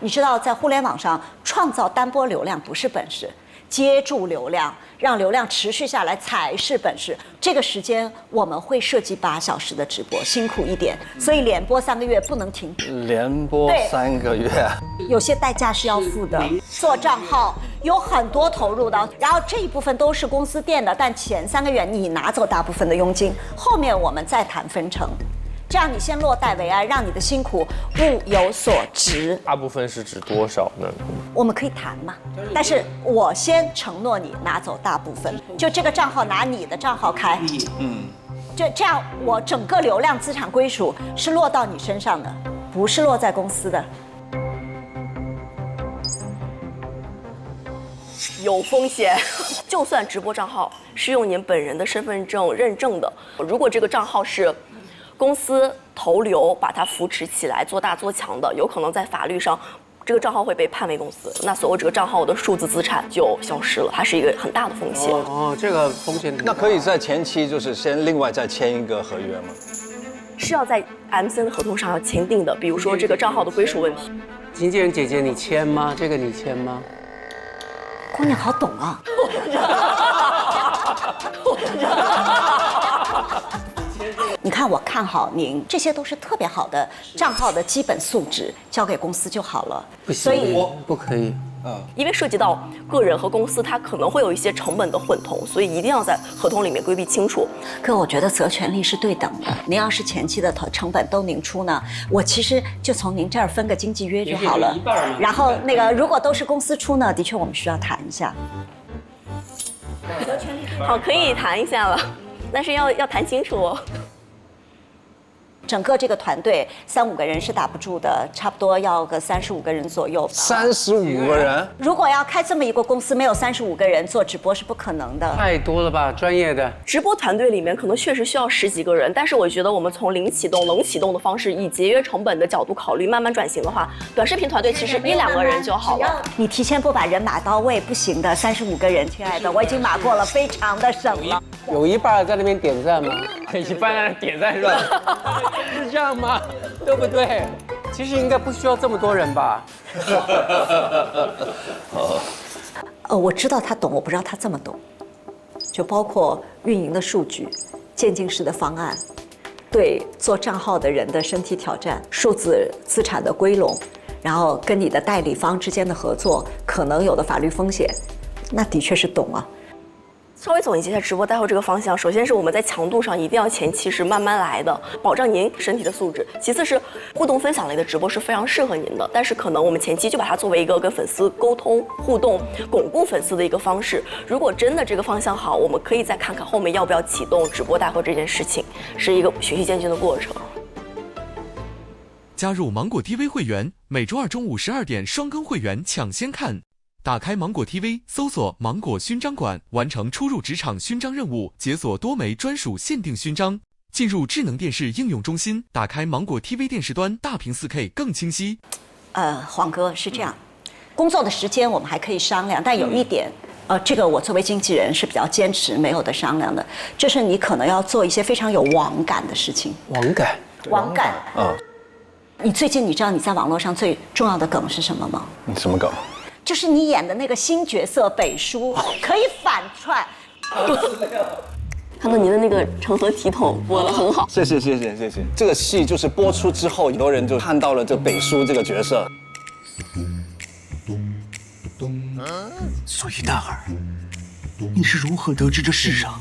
你知道，在互联网上创造单波流量不是本事，接住流量，让流量持续下来才是本事。这个时间我们会设计8小时的直播，辛苦一点，所以连播3个月不能停。连播3个月，有些代价是要付的。做账号有很多投入的，然后这一部分都是公司垫的，但前3个月你拿走大部分的佣金，后面我们再谈分成。这样你先落袋为安，让你的辛苦物有所值。大部分是指多少呢？我们可以谈嘛，但是我先承诺你拿走大部分，就这个账号拿你的账号开，就这样，我整个流量资产归属是落到你身上的，不是落在公司的。有风险，就算直播账号是用您本人的身份证认证的，如果这个账号是公司投流把它扶持起来做大做强的，有可能在法律上这个账号会被判为公司，那所有这个账号的数字资产就消失了，它是一个很大的风险。这个风险那可以在前期就是先另外再签一个合约吗？是要在 MCN 的合同上要签订的，比如说这个账号的归属问题。经纪人姐姐，你签吗？这个你签吗？姑娘好懂啊！你看，我看好您，这些都是特别好的账号的基本素质，交给公司就好了。不行，所以不可以。因为涉及到个人和公司，它可能会有一些成本的混同，所以一定要在合同里面规避清楚。可我觉得责权利是对等的。您要是前期的成本都您出呢，我其实就从您这儿分个经纪约就好了。然后那个如果都是公司出呢，的确我们需要谈一下。好，可以谈一下了，但是要谈清楚哦。整个这个团队3-5个人是打不住的，差不多要个35个人左右吧。35个人？如果要开这么一个公司，没有35个人做直播是不可能的。太多了吧，专业的直播团队里面可能确实需要10几个人，但是我觉得我们从零启动、冷启动的方式，以节约成本的角度考虑，慢慢转型的话，短视频团队其实1-2个人就好了。你提前不把人码到位不行的，35个人，亲爱的，我已经码过了，非常的省了。有一半在那边点赞吗？一半在那点赞是吧？是这样吗？对不对？其实应该不需要这么多人吧？我知道他懂，我不知道他这么懂，就包括运营的数据、渐进式的方案，对做账号的人的身体挑战、数字资产的归拢，然后跟你的代理方之间的合作可能有的法律风险，那的确是懂啊。稍微总结一下直播带货这个方向，首先是我们在强度上一定要前期是慢慢来的，保障您身体的素质。其次是互动分享类的直播是非常适合您的，但是可能我们前期就把它作为一个跟粉丝沟通、互动、巩固粉丝的一个方式。如果真的这个方向好，我们可以再看看后面要不要启动直播带货这件事情，是一个循序渐进的过程。加入芒果 TV 会员，每周2中午12点双更会员抢先看。打开芒果 TV， 搜索芒果勋章馆，完成初入职场勋章任务，解锁多枚专属限定勋章。进入智能电视应用中心，打开芒果 TV 电视端，大屏4K 更清晰。黄哥是这样，工作的时间我们还可以商量，但有一点，这个我作为经纪人是比较坚持没有的商量的，就是你可能要做一些非常有网感的事情。网感。你最近你知道你在网络上最重要的梗是什么吗？什么梗？就是你演的那个新角色北叔可以反串。看到您的那个成何体统播得很好，谢谢。这个戏就是播出之后，有人就看到了这北叔这个角色。所以大儿，你是如何得知这世上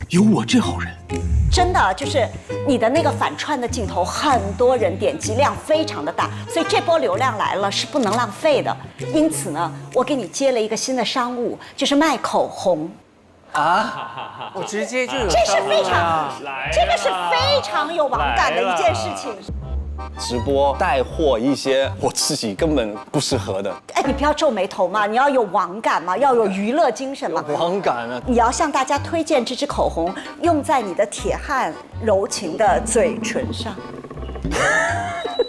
有我这好人？真的就是你的那个反串的镜头，很多人点击量非常的大，所以这波流量来了是不能浪费的。因此呢，我给你接了一个新的商务，就是卖口红。我直接就有。这是非常有网感的一件事情。直播带货一些我自己根本不适合的。你不要皱眉头嘛，你要有网感嘛，要有娱乐精神嘛。网感啊！你要向大家推荐这支口红，用在你的铁汉柔情的嘴唇上。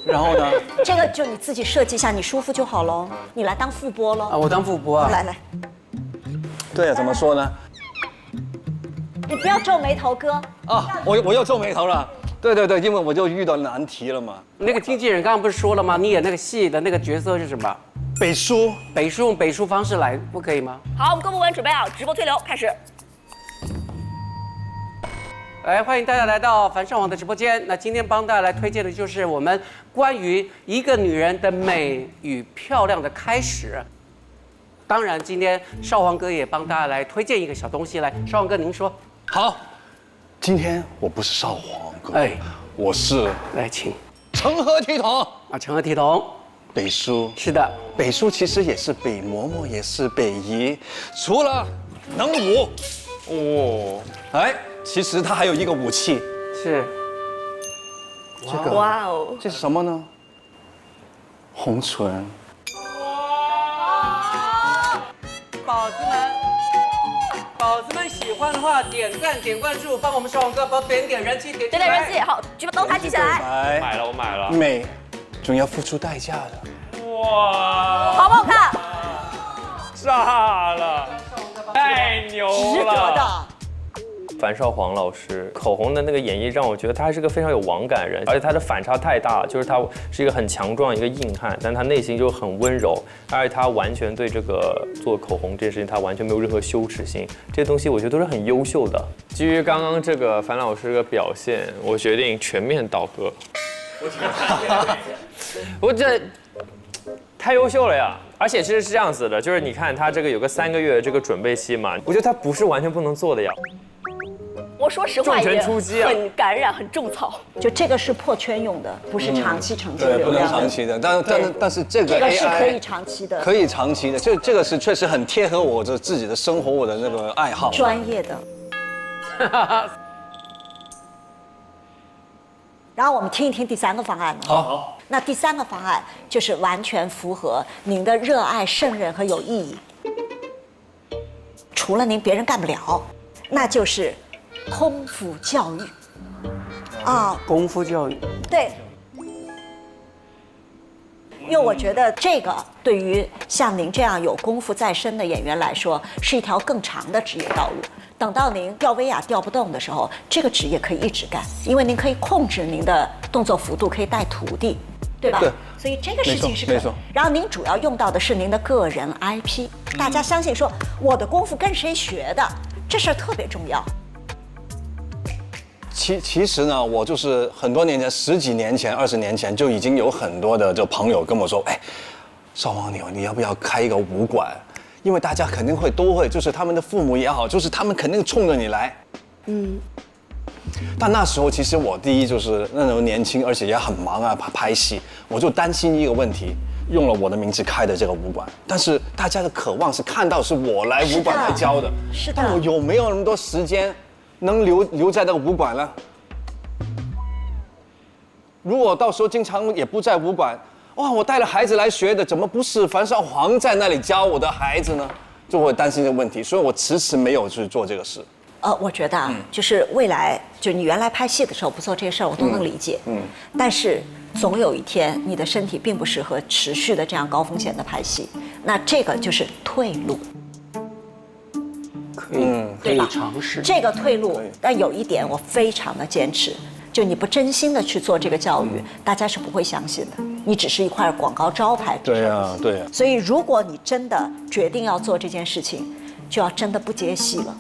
然后呢？这个就你自己设计一下，你舒服就好喽。你来当副播喽。我当副播啊。来。对啊，怎么说呢？你不要皱眉头，哥。我又皱眉头了。对，因为我就遇到难题了嘛。那个经纪人刚刚不是说了吗？你演那个戏的那个角色是什么？北叔用北叔方式来，不可以吗？好，我们各部门准备好，直播推流开始。来，欢迎大家来到凡上网的直播间。那今天帮大家来推荐的就是我们关于一个女人的美与漂亮的开始。当然，今天少皇哥也帮大家来推荐一个小东西。来，少皇哥您说。好。今天我不是少皇哥，我是来请成何体统成何体统？北叔是的，北叔其实也是北嬷嬷，也是北姨，除了能武，其实他还有一个武器，是这个，哇哦，这是什么呢？红唇。宝子们喜欢的话，点赞、点关注，帮我们少皇哥点人气，点人气。好，都抬起起来。我买了。美，总要付出代价的。哇，好不好看？炸了，太牛了！值得的。樊少皇老师口红的那个演绎让我觉得他是个非常有网感的人，而且他的反差太大了，就是他是一个很强壮一个硬汉，但他内心就很温柔，而且他完全对这个做口红这件事情他完全没有任何羞耻心，这些东西我觉得都是很优秀的。基于刚刚这个樊老师的表现，我决定全面倒戈。我这太优秀了呀！而且其实是这样子的，就是你看他这个有个3个月的这个准备期嘛，我觉得他不是完全不能做的呀。我说实话也很感染，很种草。就这个是破圈用的，不是长期呈现流量。不能长期的，但是这个 AI 是可以长期的，可以长期的。这个是确实很贴合我的自己的生活，我的那个爱好。专业的。然后我们听一听第3个方案呢？好。那第3个方案就是完全符合您的热爱、胜任和有意义。除了您，别人干不了，那就是空腹教育。功夫教育。对。因为我觉得这个对于像您这样有功夫在身的演员来说，是一条更长的职业道路。等到您吊威亚吊不动的时候，这个职业可以一直干，因为您可以控制您的动作幅度，可以带徒弟，对吧？对。所以这个事情是没错。然后您主要用到的是您的个人 IP， 大家相信说我的功夫跟谁学的，这事儿特别重要。其实呢，我就是很多年前，10几年前、20年前就已经有很多的就朋友跟我说，哎，少王你要不要开一个武馆？因为大家肯定都会，就是他们的父母也好，就是他们肯定冲着你来。但那时候其实我第一就是那时候年轻，而且也很忙啊，拍戏，我就担心一个问题，用了我的名字开的这个武馆，但是大家的渴望是看到是我来武馆来教的，是的。但我有没有那么多时间能留在那个武馆呢？如果到时候经常也不在武馆，哇，我带了孩子来学的，怎么不是樊少皇在那里教我的孩子呢？就会担心这个问题，所以我迟迟没有去做这个事。我觉得就是未来，就你原来拍戏的时候不做这事儿，我都能理解。但是总有一天，你的身体并不适合持续的这样高风险的拍戏，那这个就是退路。可以尝试这个退路。但有一点我非常的坚持，就你不真心的去做这个教育，大家是不会相信的。你只是一块广告招牌。对呀，对呀。所以如果你真的决定要做这件事情，就要真的不接戏了。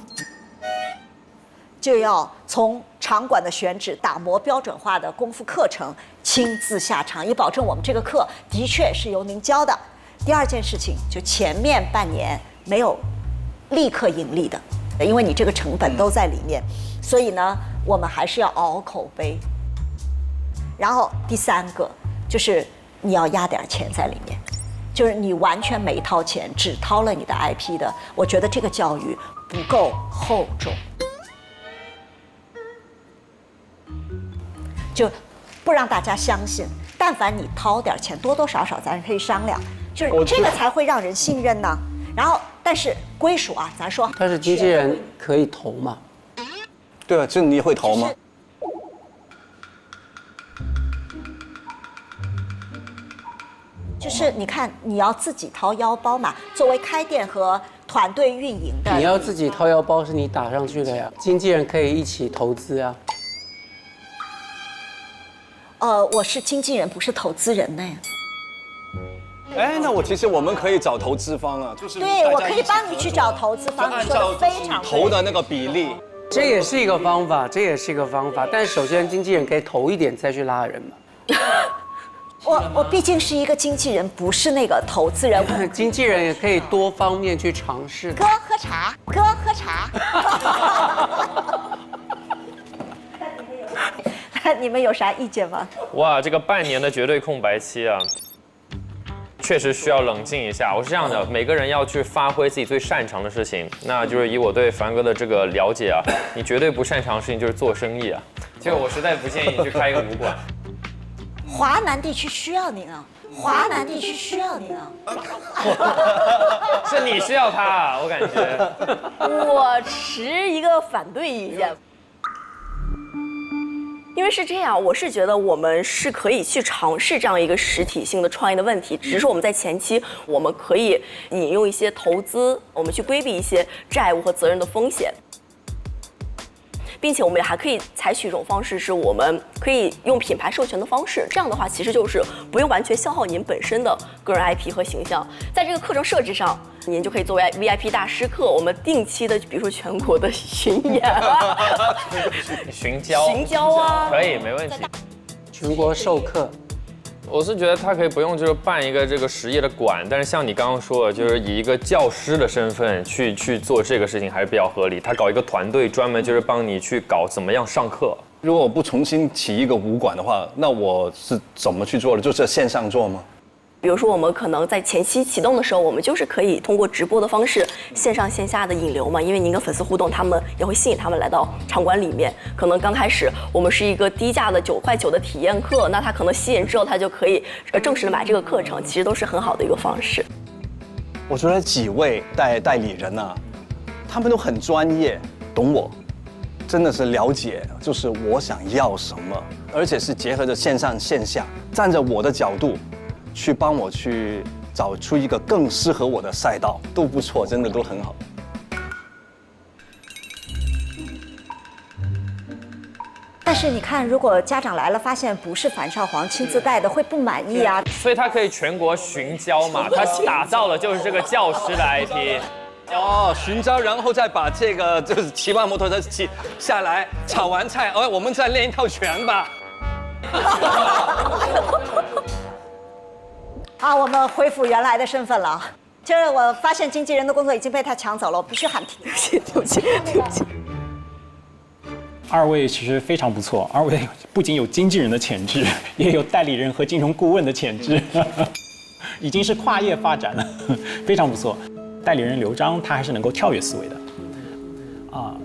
就要从场馆的选址打磨标准化的功夫课程，亲自下场，以保证我们这个课的确是由您教的。第2件事情，就前面半年没有立刻盈利的，因为你这个成本都在里面，所以呢，我们还是要熬口碑。然后第3个就是你要压点钱在里面，就是你完全没掏钱，只掏了你的 IP 的，我觉得这个教育不够厚重。就不让大家相信，但凡你掏点钱，多多少少咱可以商量，就是这个才会让人信任呢。然后，但是归属啊，咱说，但是经纪人可以投嘛？对啊，这你会投吗？就是你看，你要自己掏腰包嘛。作为开店和团队运营的，你要自己掏腰包是你打上去的呀，经纪人可以一起投资啊。我是经纪人，不是投资人呢。哎，那其实我们可以找投资方啊，就是对，我可以帮你去找投资方，你说的非常对。投的那个比例，这也是一个方法，这也是一个方法。但是首先，经纪人可以投一点再去拉人嘛。我毕竟是一个经纪人，不是那个投资人。经纪人也可以多方面去尝试。哥喝茶，哥喝茶。你们有啥意见吗？哇，这个半年的绝对空白期啊，确实需要冷静一下。我是这样的，每个人要去发挥自己最擅长的事情。那就是以我对樊哥的这个了解啊，你绝对不擅长的事情就是做生意啊。这个我实在不建议你去开一个武馆。华南地区需要您啊，华南地区需要您啊。是你需要他啊，我感觉。我持一个反对意见。因为是这样，我是觉得我们是可以去尝试这样一个实体性的创业的问题，只是我们在前期我们可以引用一些投资，我们去规避一些债务和责任的风险，并且我们也还可以采取一种方式，是我们可以用品牌授权的方式，这样的话其实就是不用完全消耗您本身的个人 IP 和形象，在这个课程设置上，您就可以作为 VIP 大师课，我们定期的，比如说全国的巡演啊，巡交啊，可以没问题。全国授课，我是觉得他可以不用就是办一个这个实业的馆，但是像你刚刚说的，就是以一个教师的身份去做这个事情还是比较合理。他搞一个团队专门就是帮你去搞怎么样上课。如果我不重新起一个武馆的话，那我是怎么去做的？就是线上做吗？比如说我们可能在前期启动的时候，我们就是可以通过直播的方式，线上线下的引流嘛，因为您跟粉丝互动，他们也会吸引他们来到场馆里面。可能刚开始我们是一个低价的9块9的体验课，那他可能吸引之后，他就可以正式的买这个课程，其实都是很好的一个方式。我觉得几位代理人啊，他们都很专业，懂我，真的是了解，就是我想要什么，而且是结合着线上线下，站着我的角度，去帮我去找出一个更适合我的赛道，都不错，真的都很好。但是你看，如果家长来了发现不是樊少皇亲自带的，会不满意啊。所以他可以全国寻教嘛，他打造的就是这个教师的 IP。哦，寻招，然后再把这个就是骑完摩托车骑下来，炒完菜，我们再练一套拳吧。好，我们恢复原来的身份了。就是我发现经纪人的工作已经被他抢走了，我必须喊停。对不起，对不起。二位其实非常不错，二位不仅有经纪人的潜质，也有代理人和金融顾问的潜质，已经是跨业发展了，非常不错。代理人刘璋他还是能够跳跃思维的，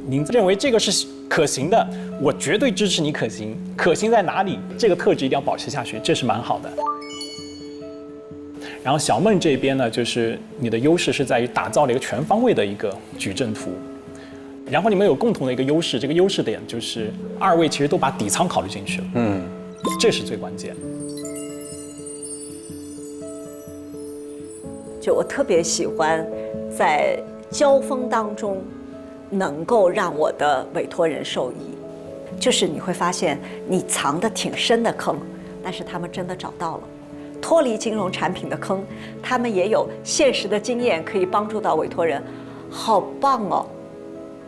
您认为这个是可行的，我绝对支持你可行。可行在哪里？这个特质一定要保持下去，这是蛮好的。然后小梦这边呢，就是你的优势是在于打造了一个全方位的一个矩阵图，然后你们有共同的一个优势，这个优势点就是二位其实都把底仓考虑进去了，这是最关键。就我特别喜欢在交锋当中能够让我的委托人受益，就是你会发现你藏得挺深的坑，但是他们真的找到了。脱离金融产品的坑，他们也有现实的经验可以帮助到委托人，好棒哦！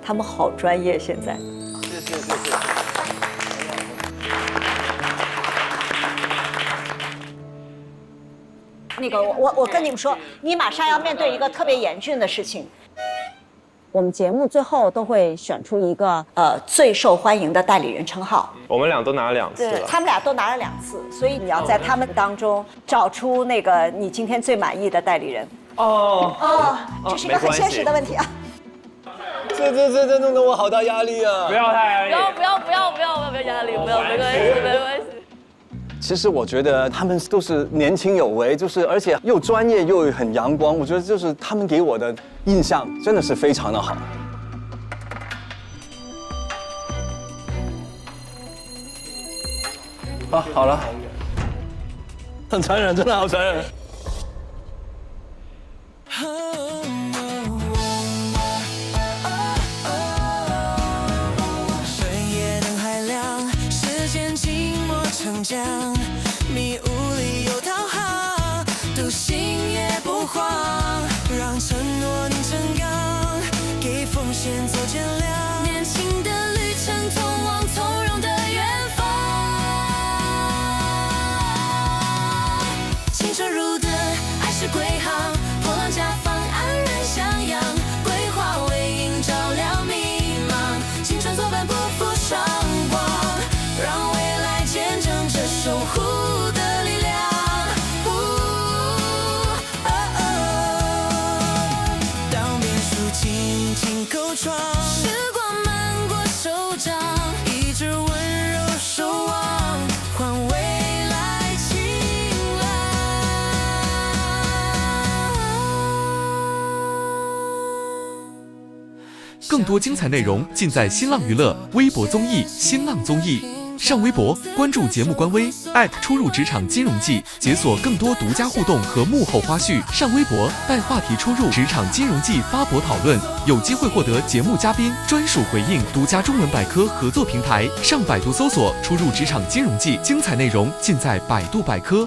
他们好专业，现在。谢谢。那个，我跟你们说，你马上要面对一个特别严峻的事情。我们节目最后都会选出一个最受欢迎的代理人称号。我们俩都拿了2次了。对，他们俩都拿了2次，所以你要在他们当中找出那个你今天最满意的代理人。这是一个很现实的问题啊。这弄得我好大压力啊！不要太压力。不要压力，没关系。其实我觉得他们都是年轻有为，就是而且又专业又很阳光，我觉得就是他们给我的印象真的是非常的好。好了，很残忍，真的好残忍。成长，迷雾里有讨好，独行也不慌，让承诺凝成钢，给风险做减量。年轻的旅程通往从容的远方，青春如灯，爱是归航，波浪甲方安然向阳，规划为营照亮迷茫，青春作伴不负双光，让未来见证守护的力量。当变数轻轻扣窗，时光漫过手掌，一直温柔守望，换未来晴朗。更多精彩内容尽在新浪娱乐微博综艺新浪综艺。上微博关注节目官微初入职场金融季，解锁更多独家互动和幕后花絮。上微博带话题初入职场金融季发博讨论，有机会获得节目嘉宾专属回应。独家中文百科合作平台，上百度搜索初入职场金融季，精彩内容尽在百度百科。